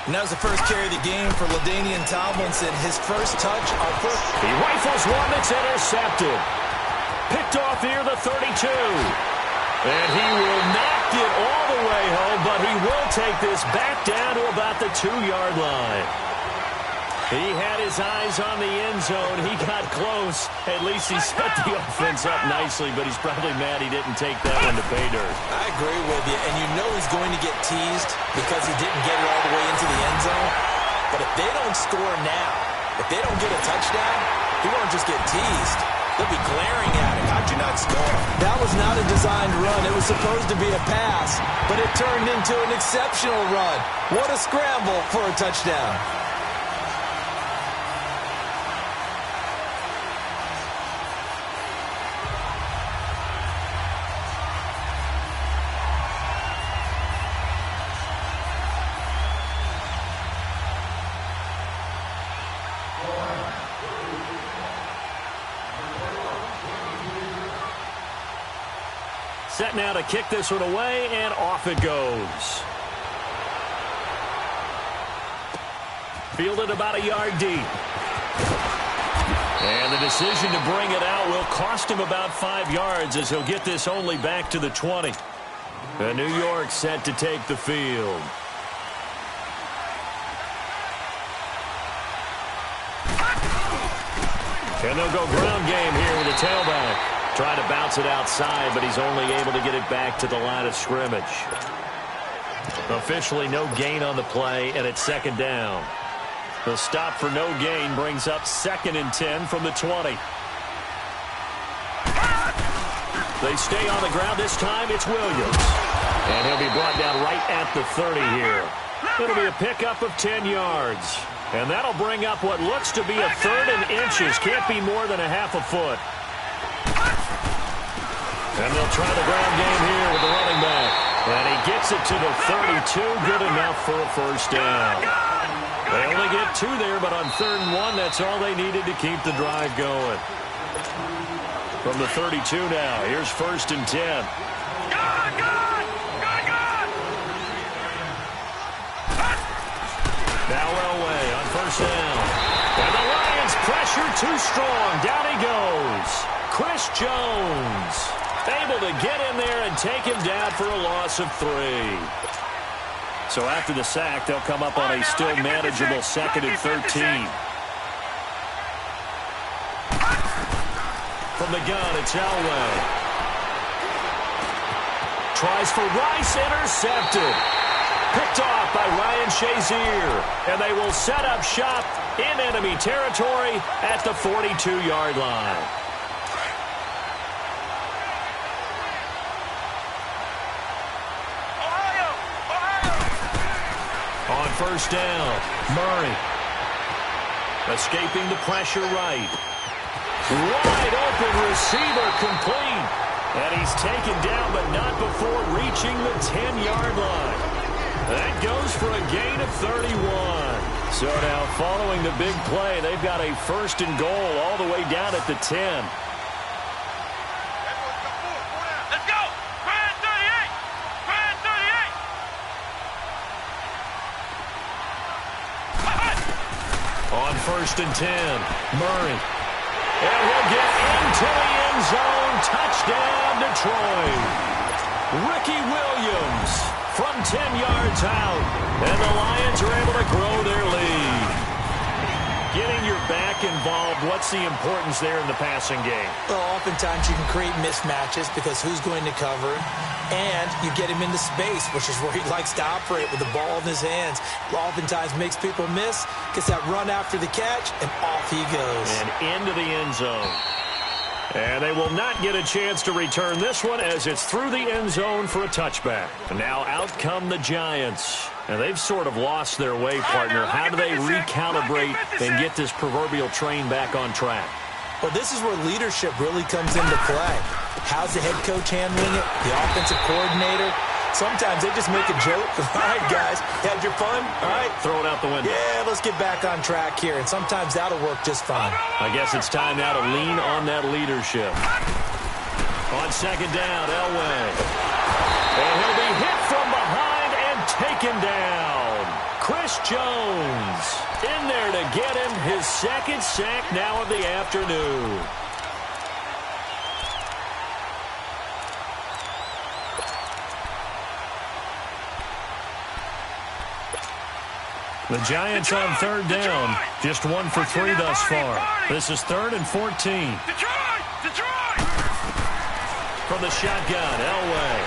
And that was the first carry of the game for LaDainian Tomlinson. His first touch. He rifles one that's intercepted. Picked off here, the 32. And he will not get all the way home, but he will take this back down to about the 2-yard line. He had his eyes on the end zone. He got close. At least he set the offense up nicely, but he's probably mad he didn't take that one to pay dirt. I agree with you, and you know he's going to get teased because he didn't get it all the way into the end zone. But if they don't score now, if they don't get a touchdown, he won't just get teased. They'll be glaring at him. How'd you not score? That was not a designed run. It was supposed to be a pass, but it turned into an exceptional run. What a scramble for a touchdown. Set now to kick this one away, and off it goes. Fielded about a yard deep. And the decision to bring it out will cost him about 5 yards as he'll get this only back to the 20. And New York set to take the field. And they'll go ground game here with a tailback. Trying to bounce it outside, but he's only able to get it back to the line of scrimmage. Officially no gain on the play, and it's 2nd down. The stop for no gain brings up 2nd and 10 from the 20. They stay on the ground. This time it's Williams. And he'll be brought down right at the 30 here. It'll be a pickup of 10 yards. And that'll bring up what looks to be a 3rd and inches. Can't be more than a half a foot. And they'll try the ground game here with the running back. And he gets it to the 32. Good enough for a first down. They only get 2 there, but on 3rd and 1, that's all they needed to keep the drive going. From the 32 now, here's 1st and 10. Now Elway on 1st down. And the Lions pressure too strong. Down he goes. Chris Jones able to get in there and take him down for a loss of 3. So after the sack, they'll come up on a still manageable 2nd and 13. From the gun, it's Elway. Tries for Rice, intercepted. Picked off by Ryan Shazier. And they will set up shop in enemy territory at the 42-yard line. On 1st down, Murray. Escaping the pressure right. Wide open receiver complete. And he's taken down, but not before reaching the 10-yard line. That goes for a gain of 31. So now following the big play, they've got a 1st and goal all the way down at the 10. Let's go! Grand 38! Grand 38! On 1st and 10, Murray. And he'll get into the end zone. Touchdown, Detroit. Ricky Williams from 10 yards out. And the Lions are able to grow their lead. Getting your back involved, what's the importance there in the passing game? Well, oftentimes you can create mismatches because who's going to cover him? And you get him into space, which is where he likes to operate with the ball in his hands. Oftentimes makes people miss, gets that run after the catch, and off he goes. And into the end zone. And they will not get a chance to return this one as it's through the end zone for a touchback. And now out come the Giants. And they've sort of lost their way, partner. How do they recalibrate and get this proverbial train back on track? Well, this is where leadership really comes into play. How's the head coach handling it? The offensive coordinator? Sometimes they just make a joke. All right, guys, had your fun? All right. Throw it out the window. Yeah, let's get back on track here. And sometimes that'll work just fine. I guess it's time now to lean on that leadership. On 2nd down, Elway. And he'll be hit from behind and taken down. Chris Jones in there to get him his 2nd sack now of the afternoon. The Giants on 3rd down. Just 1 for 3 thus far. This is 3rd and 14. Detroit! From the shotgun, Elway.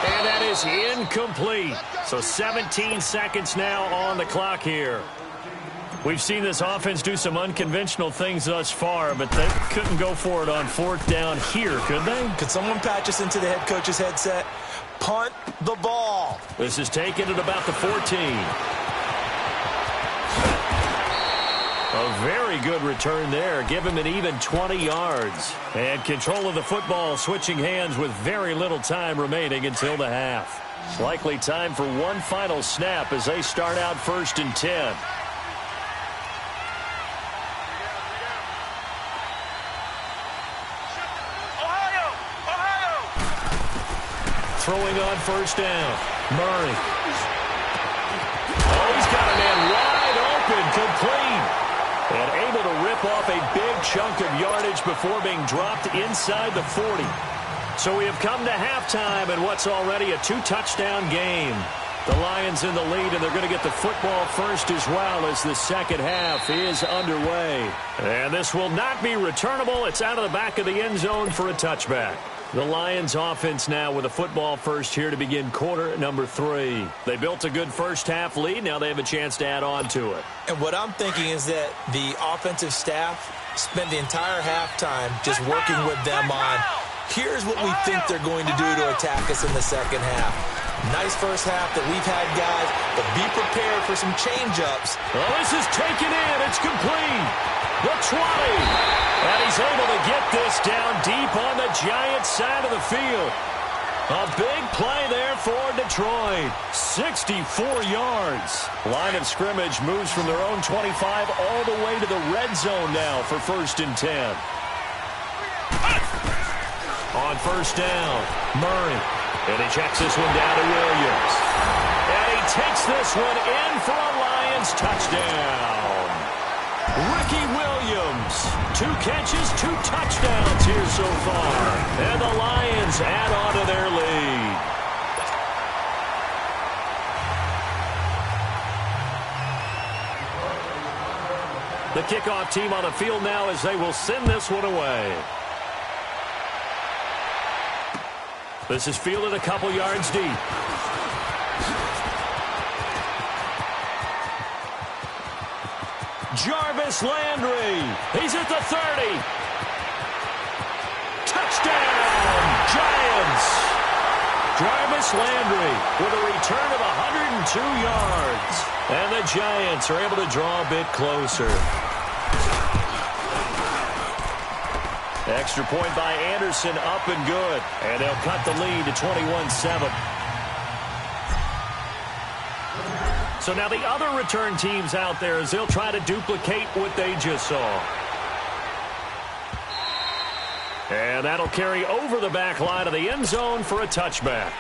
And that is incomplete. So 17 seconds now on the clock here. We've seen this offense do some unconventional things thus far, but they couldn't go for it on 4th down here, could they? Could someone patch us into the head coach's headset? Punt the ball. This is taken at about the 14. A very good return there. Give him an even 20 yards. And control of the football switching hands with very little time remaining until the half. It's likely time for one final snap as they start out 1st and 10. Throwing on 1st down. Murray. Oh, he's got a man wide open, complete. And able to rip off a big chunk of yardage before being dropped inside the 40. So we have come to halftime in what's already a 2-touchdown game. The Lions in the lead, and they're going to get the football first as well as the second half is underway. And this will not be returnable. It's out of the back of the end zone for a touchback. The Lions offense now with a football first here to begin quarter number 3. They built a good first half lead. Now they have a chance to add on to it. And what I'm thinking is that the offensive staff spent the entire halftime just working with them on, here's what we think they're going to do to attack us in the second half. Nice first half that we've had, guys, but be prepared for some change-ups. Oh, this is taken in. It's complete. The 20. And he's able to get this down deep on the Giants side of the field. A big play there for Detroit. 64 yards. Line of scrimmage moves from their own 25 all the way to the red zone now for 1st and 10. On 1st down, Murray. And he checks this one down to Williams. And he takes this one in for a Lions touchdown. Ricky Williams, 2 catches, 2 touchdowns here so far. And the Lions add on to their lead. The kickoff team on the field now as they will send this one away. This is fielded a couple yards deep. Jarvis Landry. He's at the 30. Touchdown, Giants. Jarvis Landry with a return of 102 yards. And the Giants are able to draw a bit closer. Extra point by Anderson, up and good. And they'll cut the lead to 21-7. So now the other return teams out there as they'll try to duplicate what they just saw. And that'll carry over the back line of the end zone for a touchback.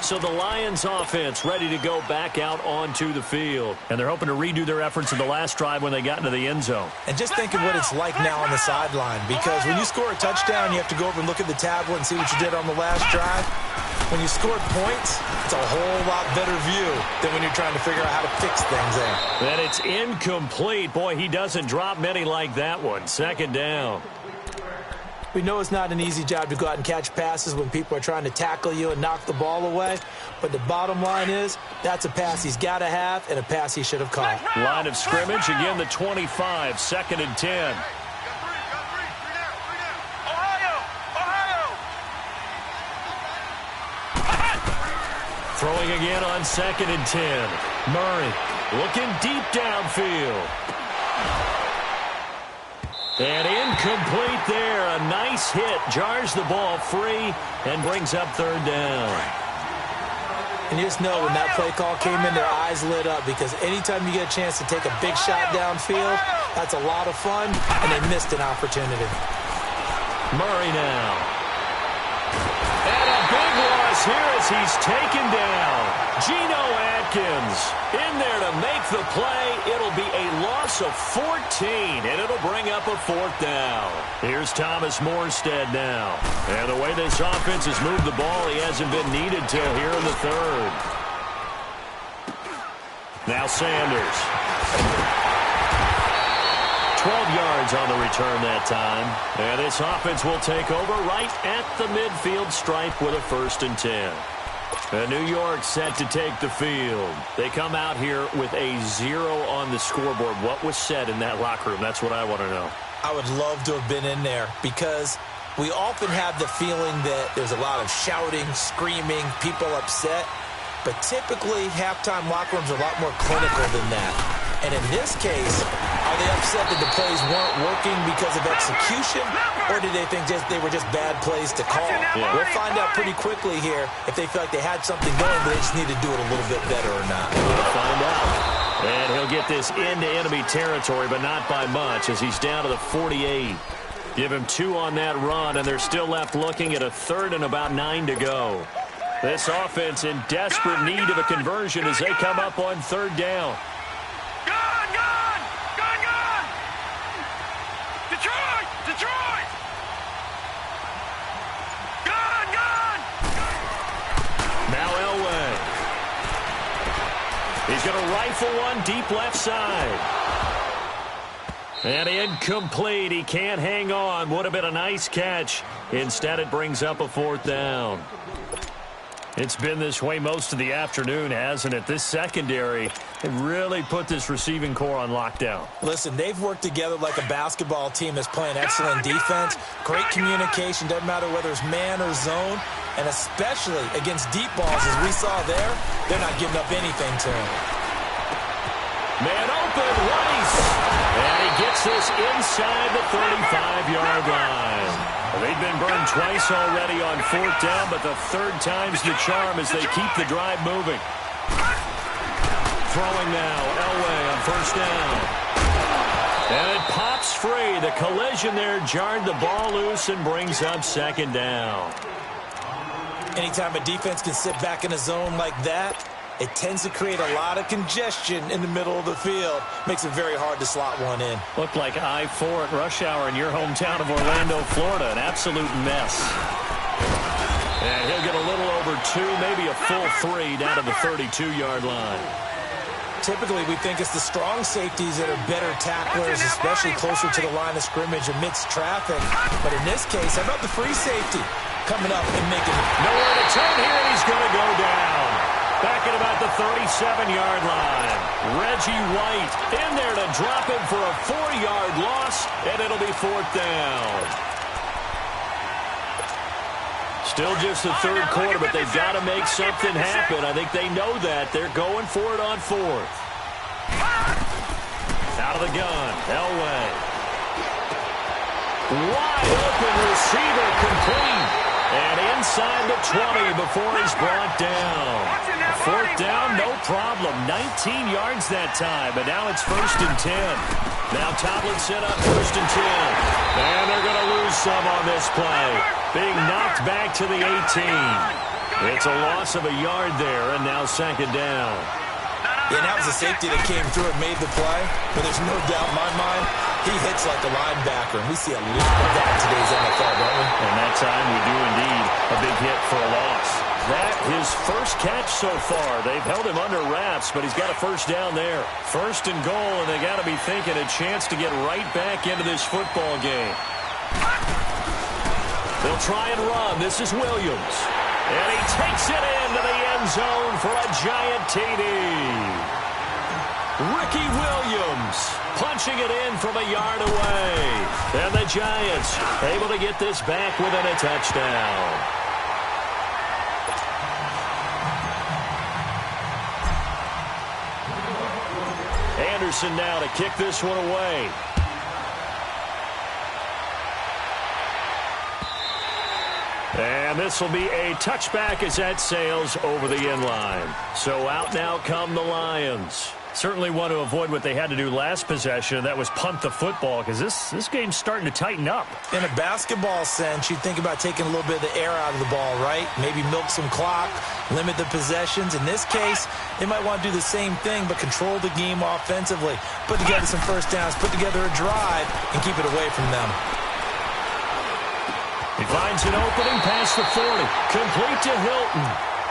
So the Lions offense ready to go back out onto the field. And they're hoping to redo their efforts in the last drive when they got into the end zone. And just think of what it's like now on the sideline. Because when you score a touchdown, you have to go over and look at the tablet and see what you did on the last drive. When you scored points, it's a whole lot better view than when you're trying to figure out how to fix things there. And it's incomplete. Boy, he doesn't drop many like that one. 2nd down. We know it's not an easy job to go out and catch passes when people are trying to tackle you and knock the ball away. But the bottom line is, that's a pass he's got to have and a pass he should have caught. Line of scrimmage, again the 25, 2nd and 10. Throwing again on 2nd and 10. Murray looking deep downfield. And incomplete there. A nice hit. Jars the ball free and brings up 3rd down. And you just know when that play call came in, their eyes lit up because anytime you get a chance to take a big shot downfield, that's a lot of fun, and they missed an opportunity. Murray now. And a big loss here as he's taken down. Geno Atkins in there to make the play. It'll be a loss of 14, and it'll bring up a 4th down. Here's Thomas Morstead now. And the way this offense has moved the ball, he hasn't been needed till here in the 3rd. Now Sanders. 12 yards on the return that time. And this offense will take over right at the midfield stripe with a 1st and 10. And New York set to take the field. They come out here with a 0 on the scoreboard. What was said in that locker room? That's what I want to know. I would love to have been in there because we often have the feeling that there's a lot of shouting, screaming, people upset. But typically, halftime locker rooms are a lot more clinical than that. And in this case, are they upset that the plays weren't working because of execution, or did they think they were just bad plays to call? Yeah. We'll find out pretty quickly here if they feel like they had something going, but they just need to do it a little bit better or not. We'll find out. And he'll get this into enemy territory, but not by much as he's down to the 48. Give him 2 on that run, and they're still left looking at a 3rd and about 9 to go. This offense in desperate need of a conversion as they come up on 3rd down. Detroit! Now Elway. He's going to rifle one deep left side. And incomplete. He can't hang on. Would have been a nice catch. Instead, it brings up a 4th down. It's been this way most of the afternoon, hasn't it? This secondary, they really put this receiving core on lockdown. Listen, they've worked together like a basketball team that's playing excellent defense. Great communication, doesn't matter whether it's man or zone. And especially against deep balls, as we saw there, they're not giving up anything to him. Man open, Rice. And he gets this inside the 35-yard line. They've been burned twice already on 4th down, but the 3rd time's the charm as they keep the drive moving. Throwing now, Elway on 1st down. And it pops free. The collision there jarred the ball loose and brings up 2nd down. Anytime a defense can sit back in a zone like that, it tends to create a lot of congestion in the middle of the field. Makes it very hard to slot one in. Looked like I-4 at rush hour in your hometown of Orlando, Florida. An absolute mess. And he'll get a little over 2, maybe a full 3 down to the 32-yard line. Typically, we think it's the strong safeties that are better tacklers, especially closer to the line of scrimmage amidst traffic. But in this case, how about the free safety coming up and making it? Nowhere to turn here, and he's going to go down. Back at about the 37-yard line. Reggie White in there to drop him for a 4-yard loss, and it'll be 4th down. Still just the 3rd quarter, but they've got to make something happen. I think they know that. They're going for it on 4th. Out of the gun, Elway. Wide open receiver complete. And inside the 20 before he's brought down. 4th down, no problem. 19 yards that time, but now it's 1st and 10. Now Tomlinson up 1st and 10. And they're going to lose some on this play. Being knocked back to the 18. It's a loss of a yard there, and now 2nd down. Yeah, and that was a safety that came through and made the play. But there's no doubt in my mind, he hits like a linebacker. And we see a lot of that in today's NFL, don't we? And that time we do indeed a big hit for a loss. That his first catch so far. They've held him under wraps, but he's got a 1st down there. 1st and goal, and they got to be thinking a chance to get right back into this football game. They'll try and run. This is Williams. And he takes it into the end zone for a giant TD. Ricky Williams punching it in from a yard away. And the Giants able to get this back within a touchdown. Anderson now to kick this one away. And this will be a touchback as that sails over the end line. So out now come the Lions. Certainly want to avoid what they had to do last possession. That was punt the football, because this game's starting to tighten up. In a basketball sense, you think about taking a little bit of the air out of the ball, right? Maybe milk some clock, limit the possessions. In this case, they might want to do the same thing, but control the game offensively. Put together some 1st downs, put together a drive, and keep it away from them. He finds an opening past the 40. Complete to Hilton.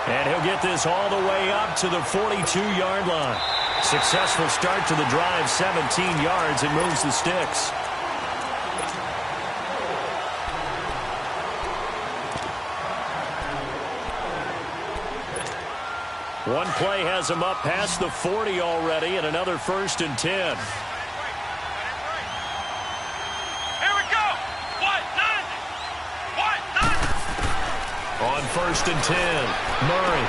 And he'll get this all the way up to the 42-yard line. Successful start to the drive, 17 yards, and moves the sticks. One play has him up past the 40 already, and another 1st and 10. On 1st and 10, Murray.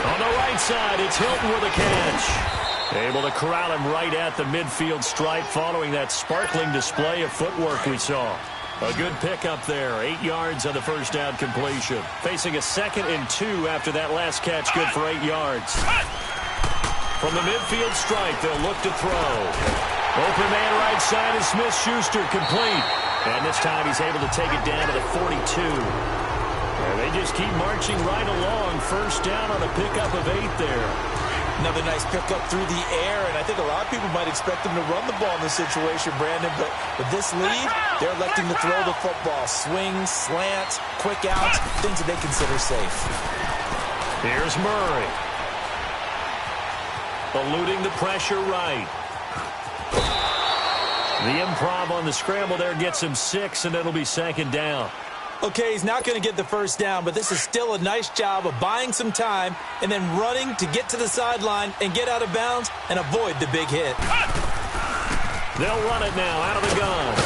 On the right side, it's Hilton with a catch. Able to corral him right at the midfield stripe following that sparkling display of footwork we saw. A good pickup there, 8 yards on the 1st down completion. Facing a 2nd and 2 after that last catch, good for 8 yards. From the midfield stripe, they'll look to throw. Open man right side is Smith-Schuster, complete. And this time he's able to take it down to the 42. And they just keep marching right along. 1st down on a pickup of 8 there. Another nice pickup through the air, and I think a lot of people might expect them to run the ball in this situation, Brandon, but with this lead, they're electing to throw the football. Swings, slants, quick outs, things that they consider safe. Here's Murray. Eluding the pressure right. The improv on the scramble there gets him 6, and it'll be 2nd down. Okay, he's not going to get the 1st down, but this is still a nice job of buying some time and then running to get to the sideline and get out of bounds and avoid the big hit. They'll run it now out of the gun.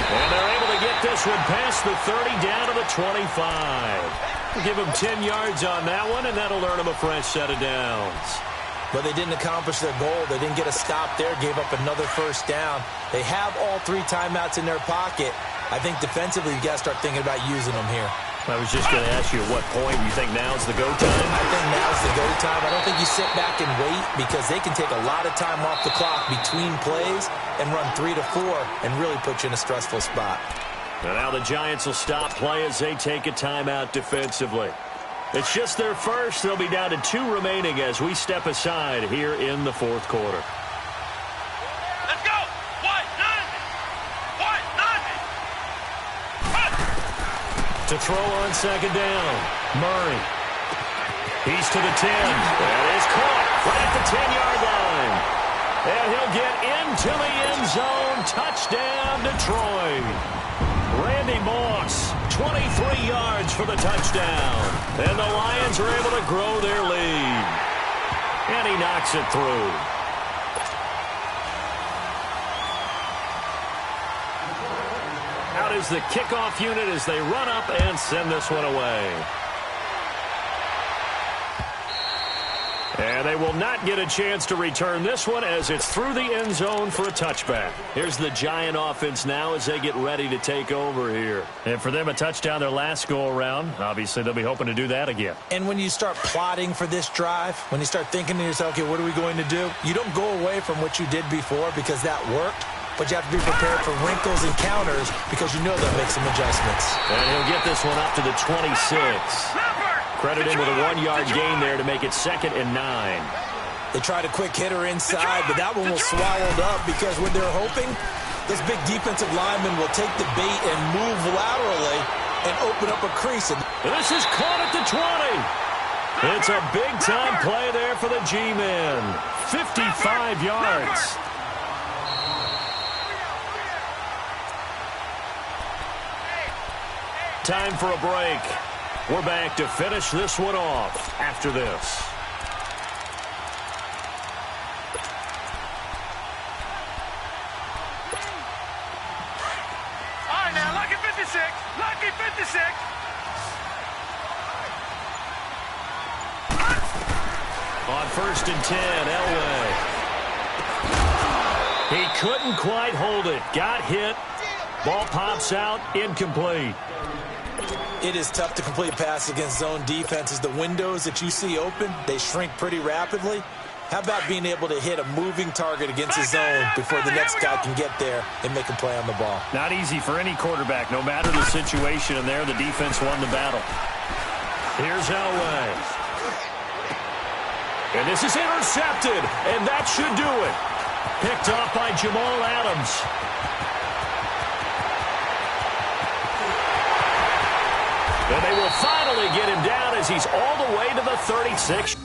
And they're able to get this one past the 30 down to the 25. Give him 10 yards on that one, and that'll earn him a fresh set of downs. But they didn't accomplish their goal. They didn't get a stop there, gave up another 1st down. They have all 3 timeouts in their pocket. I think defensively you got to start thinking about using them here. I was just going to ask you at what point you think now's the go time? I think now's the go time. I don't think you sit back and wait because they can take a lot of time off the clock between plays and run 3 to 4 and really put you in a stressful spot. And now the Giants will stop play as they take a timeout defensively. It's just their first. They'll be down to 2 remaining as we step aside here in the fourth quarter. Let's go! What? Nothing! What? Nothing! To throw on second down, Murray. He's to the 10. That is caught right at the 10-yard line. And he'll get into the end zone. Touchdown, Detroit. Randy Moss, 23 yards for the touchdown. And the Lions are able to grow their lead. And he knocks it through. Out is the kickoff unit as they run up and send this one away. And they will not get a chance to return this one as it's through the end zone for a touchback. Here's the Giant offense now as they get ready to take over here. And for them, a touchdown their last go-around. Obviously, they'll be hoping to do that again. And when you start plotting for this drive, when you start thinking to yourself, okay, what are we going to do? You don't go away from what you did before because that worked. But you have to be prepared for wrinkles and counters because you know they'll make some adjustments. And he'll get this one up to the 26. Credit him with a 1-yard gain there to make it 2nd and 9. They tried a quick hitter inside, but that one was swallowed up because when they're hoping, this big defensive lineman will take the bait and move laterally and open up a crease. This is caught at the 20. It's a big-time play there for the G-men. 55 yards. Time for a break. We're back to finish this one off after this. All right, now, lucky 56. Lucky 56. On 1st and 10, Elway. He couldn't quite hold it. Got hit. Ball pops out. Incomplete. It is tough to complete pass against zone defenses. The windows that you see open, they shrink pretty rapidly. How about being able to hit a moving target against a zone before the next guy can get there and make a play on the ball? Not easy for any quarterback, no matter the situation, and there the defense won the battle. Here's Elway. And this is intercepted, and that should do it. Picked off by Jamal Adams. And they will finally get him down as he's all the way to the 36.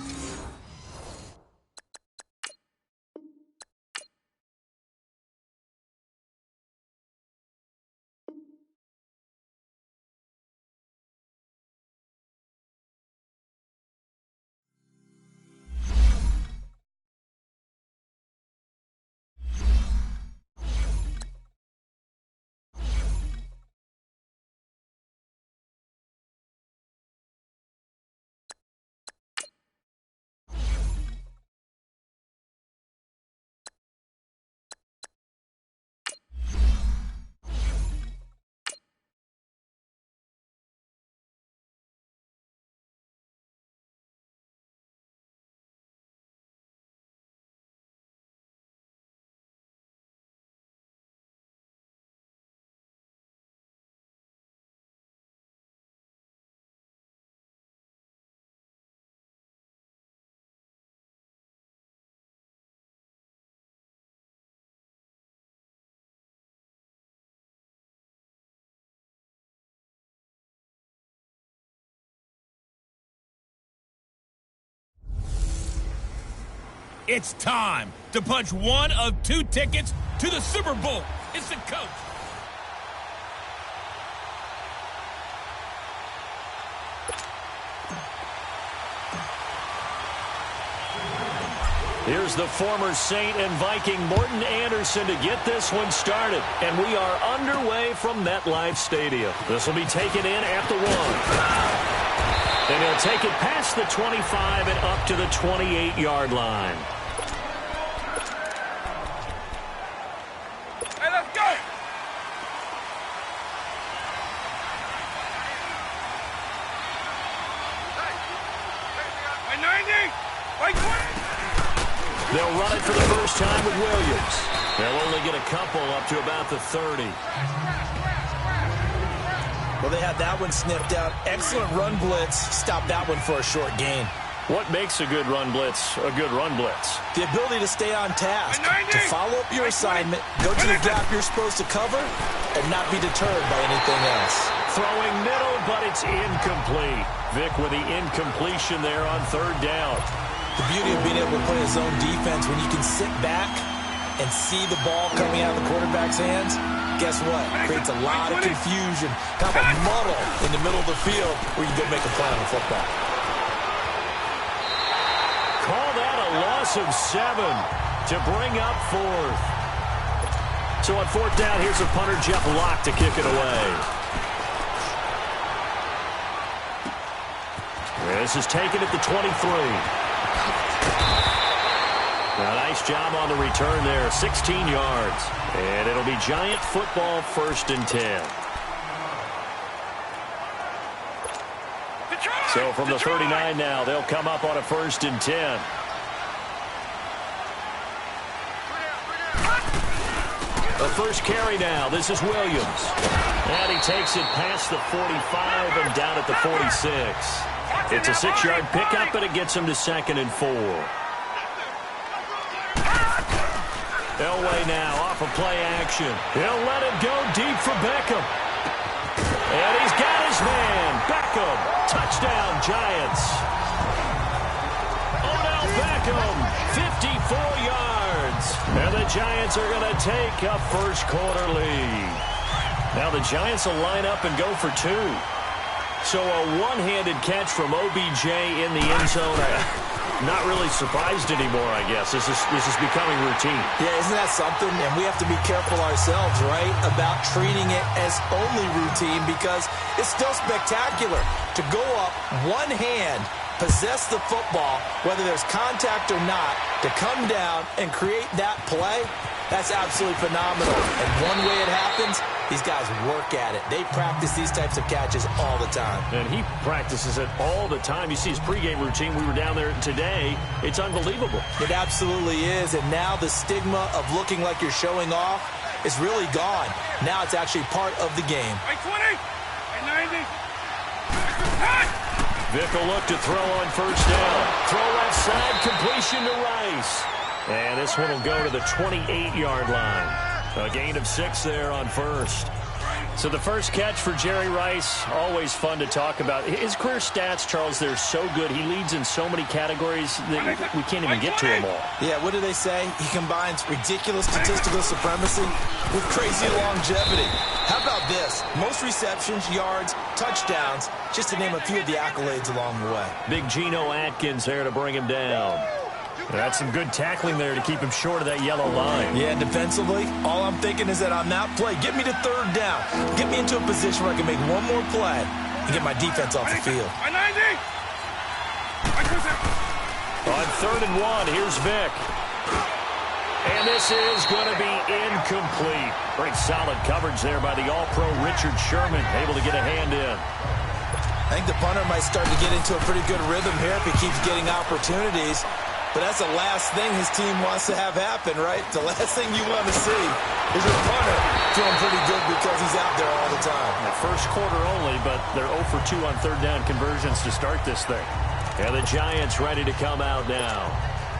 It's time to punch one of 2 tickets to the Super Bowl. It's the coach. Here's the former Saint and Viking Morton Anderson to get this one started. And we are underway from MetLife Stadium. This will be taken in at the 1. And he'll take it past the 25 and up to the 28-yard line. Hey, let's go! They'll run it for the first time with Williams. They'll only get a couple up to about the 30. Well, they had that one sniffed out. Excellent run blitz. Stop that one for a short gain. What makes a good run blitz a good run blitz? The ability to stay on task, to follow up your assignment, go to the gap you're supposed to cover, and not be deterred by anything else. Throwing middle, but it's incomplete. Vic with the incompletion there on third down. The beauty of being able to play a zone defense when you can sit back and see the ball coming out of the quarterback's hands, guess what? Creates a lot of confusion, kind of a muddle in the middle of the field where you go make a play on the football. Call that a loss of 7 to bring up fourth. So on fourth down, here's a punter, Jeff Locke, to kick it away. This is taken at the 23. A nice job on the return there, 16 yards. And it'll be Giant football, 1st and 10. So from the 39 now, they'll come up on a 1st and 10. The first carry now. This is Williams. And he takes it past the 45 and down at the 46. It's a 6-yard pickup, and it gets him to 2nd and 4. Elway now off of play action. He'll let it go deep for Beckham. And he's got his man. Beckham. Touchdown, Giants. Odell Beckham, 54 yards. And the Giants are going to take a first-quarter lead. Now the Giants will line up and go for 2. So a one-handed catch from OBJ in the end zone. Not really surprised anymore, I guess. This is becoming routine. Yeah, isn't that something? And we have to be careful ourselves, right, about treating it as only routine, because it's still spectacular to go up one hand, possess the football, whether there's contact or not, to come down and create that play. That's absolutely phenomenal. And one way it happens, these guys work at it. They practice these types of catches all the time. And he practices it all the time. You see his pregame routine. We were down there today. It's unbelievable. It absolutely is. And now the stigma of looking like you're showing off is really gone. Now it's actually part of the game. 20, 90. Vic will look to throw on first down. Throw left side, completion to Rice. And this one will go to the 28-yard line. A gain of 6 there on first. So the first catch for Jerry Rice, always fun to talk about. His career stats, Charles, they're so good. He leads in so many categories that we can't even get to them all. Yeah, what do they say? He combines ridiculous statistical supremacy with crazy longevity. How about this? Most receptions, yards, touchdowns, just to name a few of the accolades along the way. Big Geno Atkins there to bring him down. That's some good tackling there to keep him short of that yellow line. Yeah, defensively, all I'm thinking is that on that play, get me to third down. Get me into a position where I can make one more play and get my defense off the field. On 3rd and 1, here's Vic. And this is going to be incomplete. Great solid coverage there by the All-Pro Richard Sherman, able to get a hand in. I think the punter might start to get into a pretty good rhythm here if he keeps getting opportunities. But that's the last thing his team wants to have happen, right? The last thing you want to see is your punter feeling pretty good because he's out there all the time. The first quarter only, but they're 0 for 2 on third down conversions to start this thing. And the Giants ready to come out now.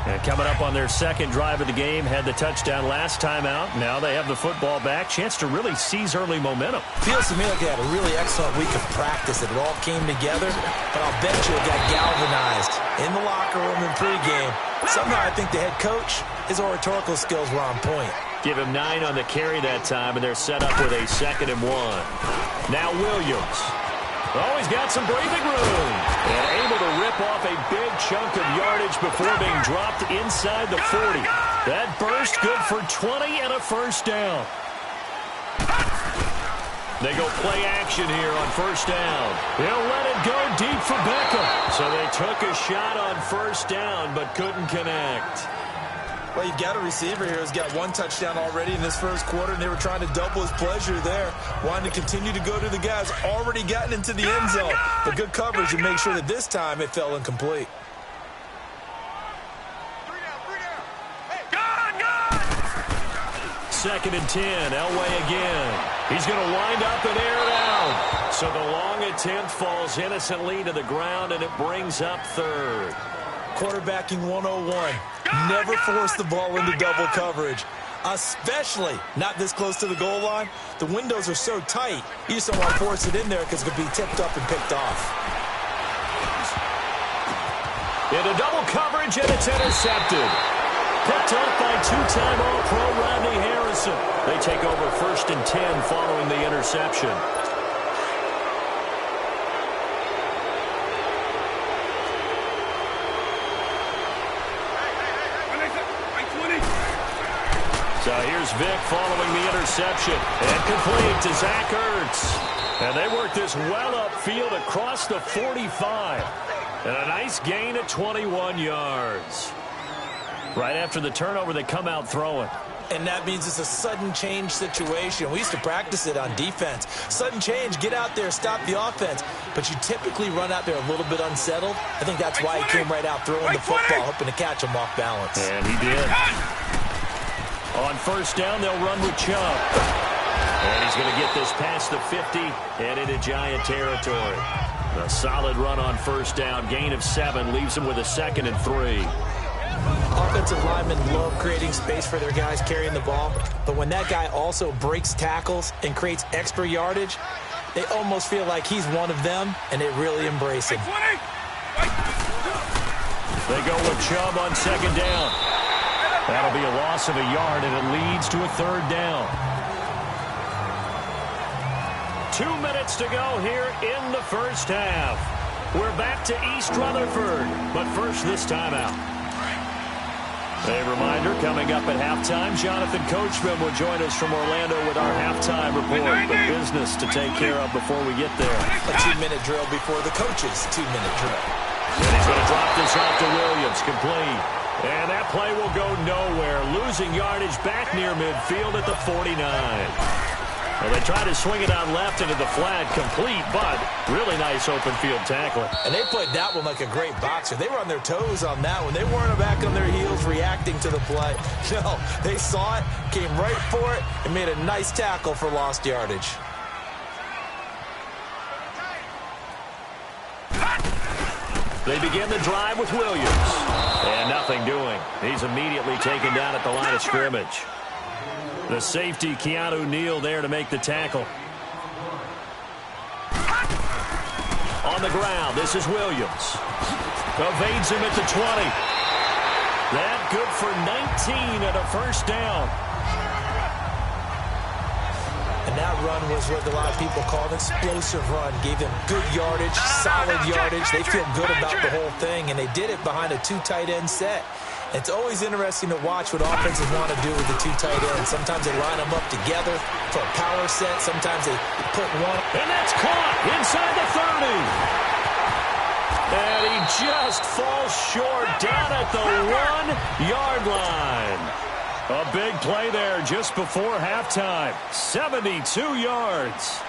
And coming up on their second drive of the game, had the touchdown last time out. Now they have the football back. Chance to really seize early momentum. Feels to me like they had a really excellent week of practice. It all came together, but I'll bet you it got galvanized in the locker room in pregame. Somehow I think the head coach, his oratorical skills were on point. Give him 9 on the carry that time, and they're set up with a 2nd and 1. Now Williams. Oh, he's got some breathing room. And able to rip off a big chunk of yardage before being dropped inside the 40. That burst good for 20 and a first down. They go play action here on first down. He'll let it go deep for Beckham. So they took a shot on first down but couldn't connect. Well, you've got a receiver here who's got 1 touchdown already in this first quarter, and they were trying to double his pleasure there. Wanting to continue to go to the guys already gotten into the end zone. But good coverage and make sure that this time it fell incomplete. 2nd and 10. Elway again. He's going to wind up and air it out. So the long attempt falls innocently to the ground, and it brings up 3rd. Quarterbacking 101. Never force the ball into double coverage, especially not this close to the goal line. The windows are so tight, you just don't want to force it in there because it could be tipped up and picked off. Into double coverage, and it's intercepted. Picked up by two-time All-Pro Rodney Harrison. They take over 1st and 10 following the interception. So here's Vic following the interception. And complete to Zach Ertz. And they work this well upfield across the 45. And a nice gain at 21 yards. Right after the turnover, they come out throwing. And that means it's a sudden change situation. We used to practice it on defense. Sudden change, get out there, stop the offense. But you typically run out there a little bit unsettled. I think that's why he came right out throwing the football, hoping to catch him off balance. And he did. On 1st down, they'll run with Chubb. And he's going to get this past the 50 and into Giant territory. A solid run on 1st down. Gain of 7 leaves him with a 2nd and 3. Offensive linemen love creating space for their guys carrying the ball, but when that guy also breaks tackles and creates extra yardage, they almost feel like he's one of them, and they really embrace him. They go with Chubb on 2nd down. That'll be a loss of a yard, and it leads to a 3rd down. 2 minutes to go here in the 1st half. We're back to East Rutherford, but first this timeout. A reminder, coming up at halftime, Jonathan Coachman will join us from Orlando with our halftime report. But business to take care of before we get there. A 2-minute drill before the coach's 2-minute drill. And he's going to drop this off to Williams, complete. And that play will go nowhere, losing yardage back near midfield at the 49. Well, they try to swing it out left into the flat, complete, but really nice open field tackling. And they played that one like a great boxer. They were on their toes on that one. They weren't back on their heels reacting to the play. No, they saw it, came right for it, and made a nice tackle for lost yardage. They begin the drive with Williams. And nothing doing. He's immediately taken down at the line of scrimmage. The safety, Keanu Neal, there to make the tackle. On the ground, this is Williams. Evades him at the 20. That good for 19 and a 1st down. And that run was what a lot of people call an explosive run. Gave them good yardage, solid yardage. They feel good about the whole thing, and they did it behind a 2 tight end set. It's always interesting to watch what offenses want to do with the 2 tight ends. Sometimes they line them up together for a power set. Sometimes they put one. And that's caught inside the 30. And he just falls short down at the 1-yard line. A big play there just before halftime. 72 yards.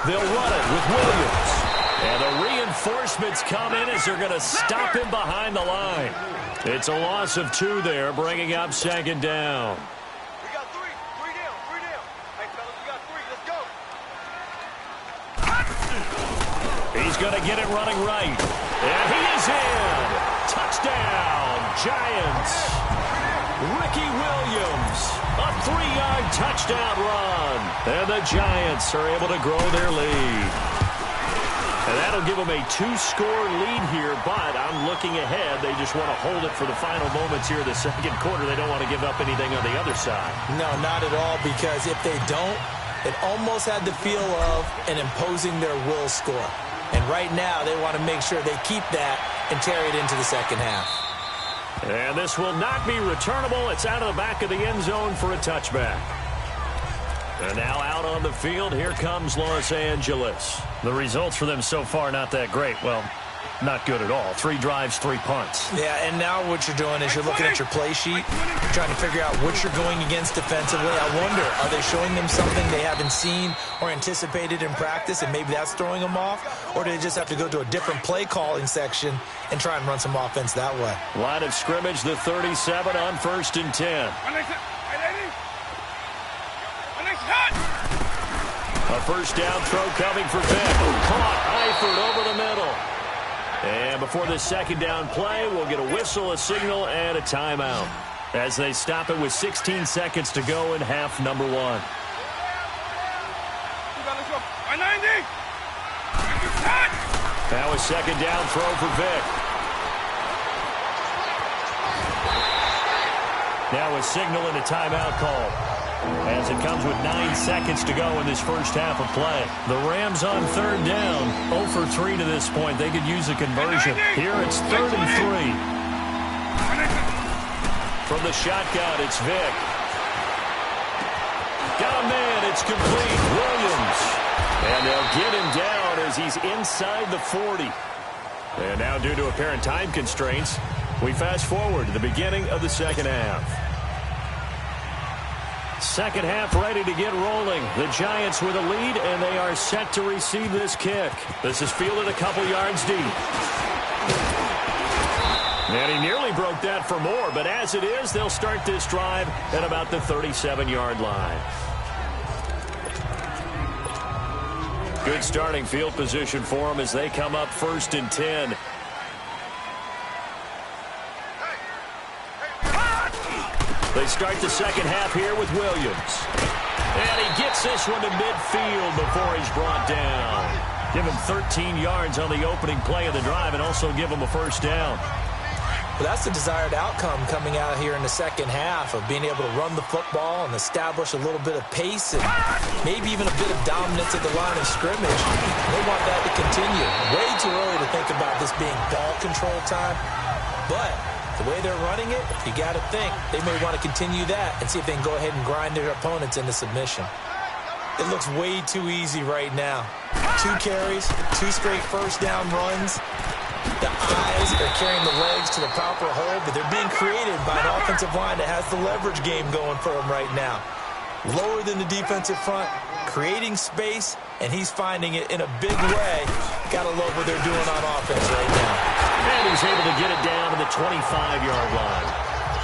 They'll run it with Williams. And the reinforcements come in as they're going to stop him behind the line. It's a loss of 2 there, bringing up 2nd down. We got 3. 3 down. 3 down. Hey, fellas, we got 3. Let's go. He's going to get it running right. And he is in. Touchdown, Giants. Ricky Williams, a 3-yard touchdown run. And the Giants are able to grow their lead. And that'll give them a 2-score lead here, but I'm looking ahead. They just want to hold it for the final moments here of the 2nd quarter. They don't want to give up anything on the other side. No, not at all, because if they don't, it almost had the feel of an imposing their will score. And right now, they want to make sure they keep that and carry it into the 2nd half. And this will not be returnable. It's out of the back of the end zone for a touchback. And now out on the field, here comes Los Angeles. The results for them so far not that great. Well, Not good at all. 3 drives, 3 punts. Yeah, and now what you're doing is you're looking at your play sheet, trying to figure out what you're going against defensively. I wonder, are they showing them something they haven't seen or anticipated in practice, and maybe that's throwing them off? Or do they just have to go to a different play calling section and try and run some offense that way? Line of scrimmage, the 37 on 1st and 10. A first down throw coming for Vick. Caught Eifert over the middle. And before the second down play, we'll get a whistle, a signal, and a timeout as they stop it with 16 seconds to go in half number 1. Now a second down throw for Vick. Now a signal and a timeout call as it comes with 9 seconds to go in this first half of play. The Rams on 3rd down, 0 for 3 to this point. They could use a conversion. Here it's 3rd and 3. From the shotgun, it's Vick. Got a man, it's complete. Williams. And they'll get him down as he's inside the 40. And now due to apparent time constraints, we fast forward to the beginning of the second half. Second half ready to get rolling. The Giants with a lead, and they are set to receive this kick. This is fielded a couple yards deep. And he nearly broke that for more, but as it is, they'll start this drive at about the 37-yard line. Good starting field position for them as they come up 1st and 10. They start the second half here with Williams. And he gets this one to midfield before he's brought down. Give him 13 yards on the opening play of the drive and also give him a first down. Well, that's the desired outcome coming out here in the second half of being able to run the football and establish a little bit of pace and maybe even a bit of dominance at the line of scrimmage. They want that to continue. Way too early to think about this being ball control time, but the way they're running it, you got to think they may want to continue that and see if they can go ahead and grind their opponents into submission. It looks way too easy right now. 2 carries, 2 straight first down runs. The eyes are carrying the legs to the proper hold, but they're being created by an offensive line that has the leverage game going for them right now. Lower than the defensive front, creating space, and he's finding it in a big way. Got to love what they're doing on offense right now. And he's able to get it down to the 25-yard line.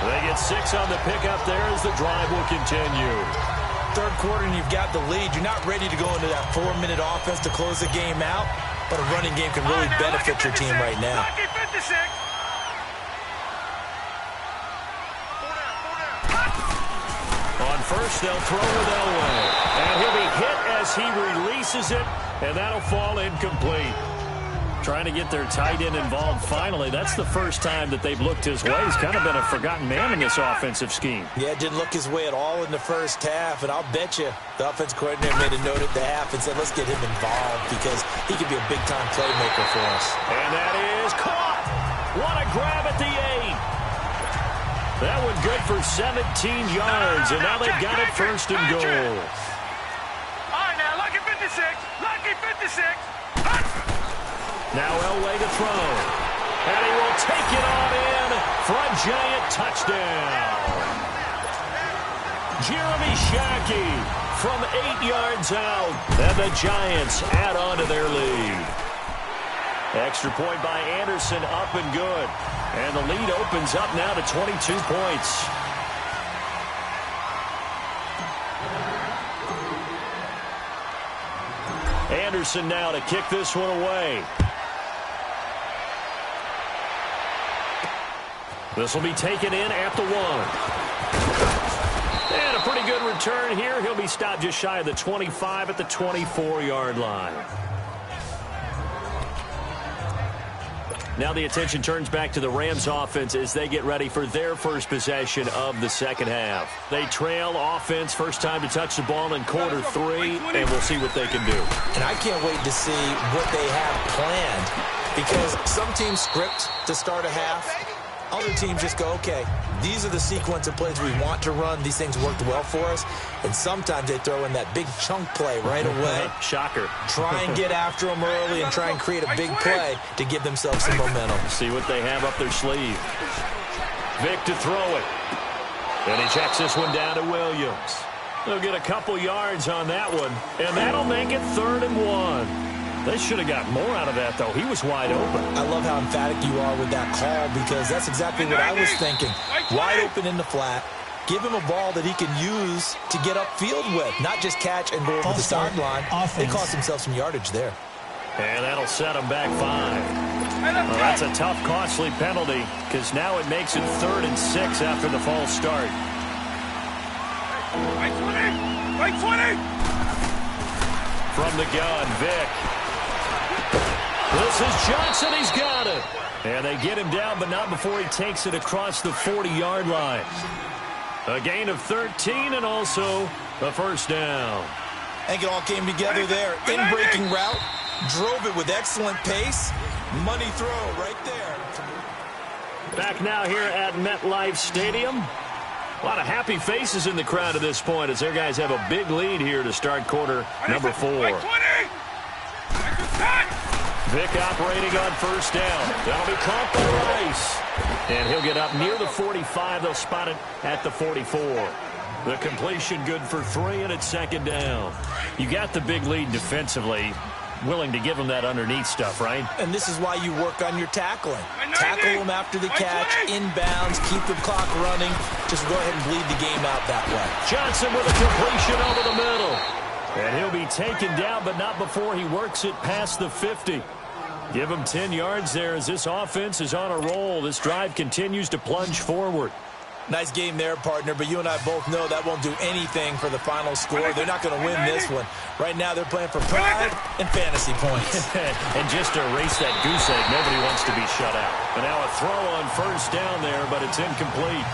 They get 6 on the pickup there as the drive will continue. Third quarter and you've got the lead. You're not ready to go into that 4-minute offense to close the game out, but a running game can really benefit your team right now. On first, they'll throw with Elway. And he'll be hit as he releases it, and that'll fall incomplete. Trying to get their tight end involved finally. That's the first time that they've looked his way. He's kind of been a forgotten man in this offensive scheme. Yeah, didn't look his way at all in the first half, and I'll bet you the offense coordinator made a note at the half and said, let's get him involved because he could be a big-time playmaker for us. And that is caught. What a grab at the 8. That one good for 17 yards, and now they've got it 1st and goal. All right, now, lucky 56. Lucky 56. Now Elway to throw. And he will take it on in for a Giant touchdown. Jeremy Shockey from 8 yards out. And the Giants add on to their lead. Extra point by Anderson, up and good. And the lead opens up now to 22 points. Anderson now to kick this one away. This will be taken in at the 1. And a pretty good return here. He'll be stopped just shy of the 25 at the 24-yard line. Now the attention turns back to the Rams offense as they get ready for their first possession of the second half. They trail offense, first time to touch the ball in quarter 3, and we'll see what they can do. And I can't wait to see what they have planned because some teams script to start a half, Other teams just go, okay, these are the sequence of plays we want to run. These things worked well for us. And sometimes they throw in that big chunk play right away. Shocker. Try and get after them early and try and create a big play to give themselves some momentum. See what they have up their sleeve. Vic to throw it. And he checks this one down to Williams. They'll get a couple yards on that one, and that'll make it 3rd and 1. They should have got more out of that, though. He was wide open. I love how emphatic you are with that call because that's exactly what I was thinking. Wide open in the flat. Give him a ball that he can use to get upfield with, not just catch and go over the sideline. They cost themselves some yardage there. And that'll set them back 5. Well, that's a tough, costly penalty because now it makes it 3rd and 6 after the false start. Right 20! From the gun, Vic. This is Johnson. He's got it. And they get him down, but not before he takes it across the 40-yard line. A gain of 13 and also a first down. I think it all came together there. In-breaking route. Drove it with excellent pace. Money throw right there. Back now here at MetLife Stadium. A lot of happy faces in the crowd at this point as their guys have a big lead here to start quarter number 4. Vic operating on first down. That'll be caught by Rice. And he'll get up near the 45. They'll spot it at the 44. The completion good for 3, and it's 2nd down. You got the big lead defensively. Willing to give them that underneath stuff, right? And this is why you work on your tackling. Tackle them after the catch, inbounds, keep the clock running. Just go ahead and bleed the game out that way. Johnson with a completion over the middle. And he'll be taken down, but not before he works it past the 50. Give him 10 yards there as this offense is on a roll. This drive continues to plunge forward. Nice game there, partner, but you and I both know that won't do anything for the final score. They're not going to win this one. Right now, they're playing for pride and fantasy points. And just to erase that goose egg, nobody wants to be shut out. But now a throw on first down there, but it's incomplete.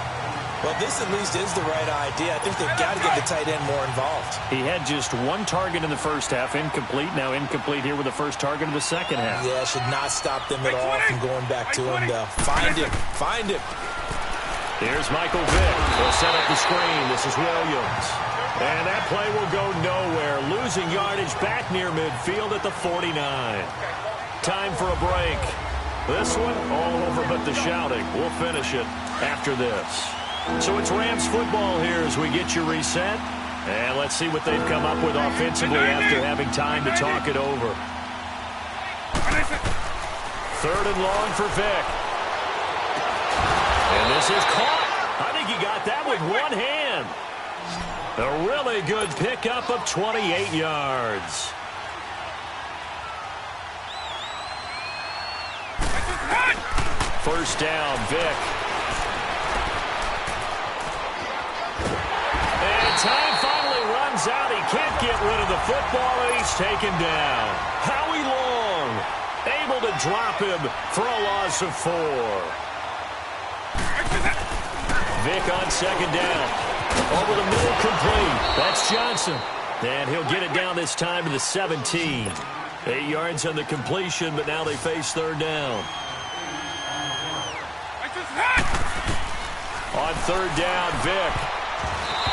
Well, this at least is the right idea. I think they've got to get the tight end more involved. He had just 1 target in the first half, incomplete. Now incomplete here with the first target of the second half. Yeah, should not stop them at all from going back to him, though. Find him. Find him. Here's Michael Vick. He'll set up the screen. This is Williams. And that play will go nowhere. Losing yardage back near midfield at the 49. Time for a break. This one all over but the shouting. We'll finish it after this. So it's Rams football here as we get you reset. And let's see what they've come up with offensively after having time to talk it over. 3rd and long for Vick. And this is caught. I think he got that with one hand. A really good pickup of 28 yards. First down, Vic. And time finally runs out. He can't get rid of the football, and he's taken down. Howie Long able to drop him for a loss of 4. Vic on 2nd down. Over the middle, complete. That's Johnson. And he'll get it down this time to the 17. 8 yards on the completion, but now they face 3rd down. On 3rd down, Vic.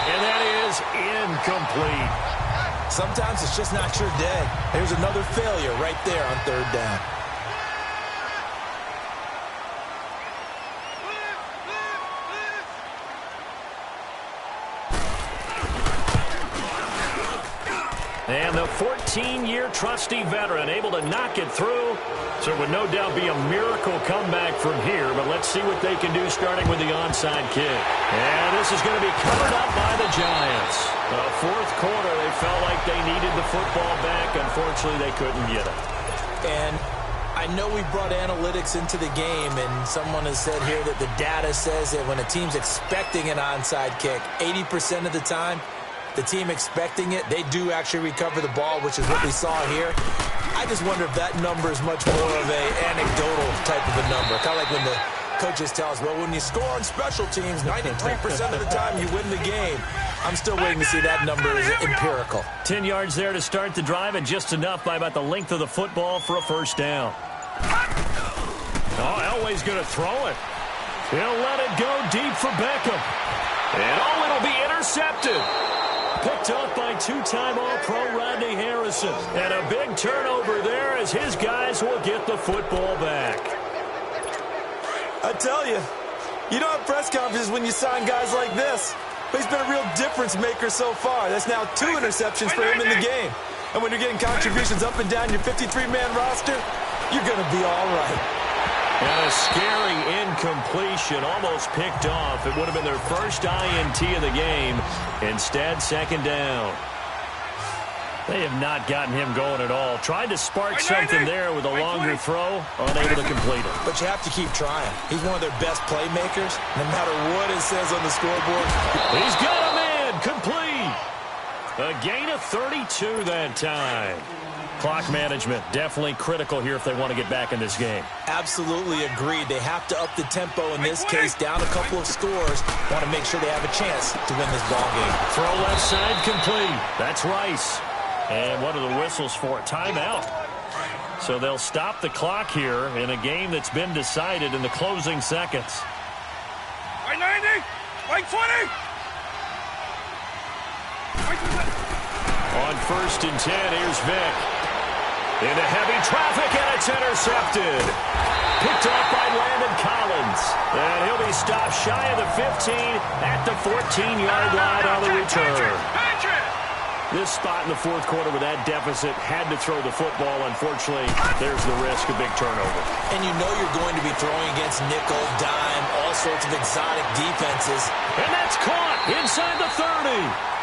And that is incomplete. Sometimes it's just not your day. There's another failure right there on 3rd down. And the 14-year trusty veteran able to knock it through. So it would no doubt be a miracle comeback from here. But let's see what they can do starting with the onside kick. And this is going to be covered up by the Giants. The 4th quarter, they felt like they needed the football back. Unfortunately, they couldn't get it. And I know we brought analytics into the game, and someone has said here that the data says that when a team's expecting an onside kick, 80% of the time, the team expecting it, they do actually recover the ball, which is what we saw here. I just wonder if that number is much more of an anecdotal type of a number. Kind of like when the coaches tell us, well, when you score on special teams, 93% of the time you win the game. I'm still waiting to see that number is empirical. 10 yards there to start the drive, and just enough by about the length of the football for a first down. Oh, Elway's going to throw it. He'll let it go deep for Beckham. And it'll be intercepted. Picked off by two-time All-Pro Rodney Harrison. And a big turnover there as his guys will get the football back. I tell you, you don't have press conferences when you sign guys like this. But he's been a real difference maker so far. That's now 2 interceptions for him in the game. And when you're getting contributions up and down your 53-man roster, you're going to be all right. And a scary incompletion, almost picked off. It would have been their first INT of the game. Instead, second down. They have not gotten him going at all. Tried to spark something there with a longer throw, unable to complete it. But you have to keep trying. He's one of their best playmakers, no matter what it says on the scoreboard. He's got a man, complete. A gain of 32 that time. Clock management definitely critical here if they want to get back in this game. Absolutely agreed. They have to up the tempo in this case, down a couple of scores. Want to make sure they have a chance to win this ball game. Throw left side complete. That's Rice. And what are the whistles for? Timeout. So they'll stop the clock here in a game that's been decided in the closing seconds. Right 90, right 20. On 1st and 10, here's Vick. Into heavy traffic, and it's intercepted. Picked off by Landon Collins. And he'll be stopped shy of the 15 at the 14-yard line on the return. This spot in the fourth quarter with that deficit, had to throw the football. Unfortunately, there's the risk of big turnover. And you know you're going to be throwing against nickel, dime, all sorts of exotic defenses. And that's caught inside the 30.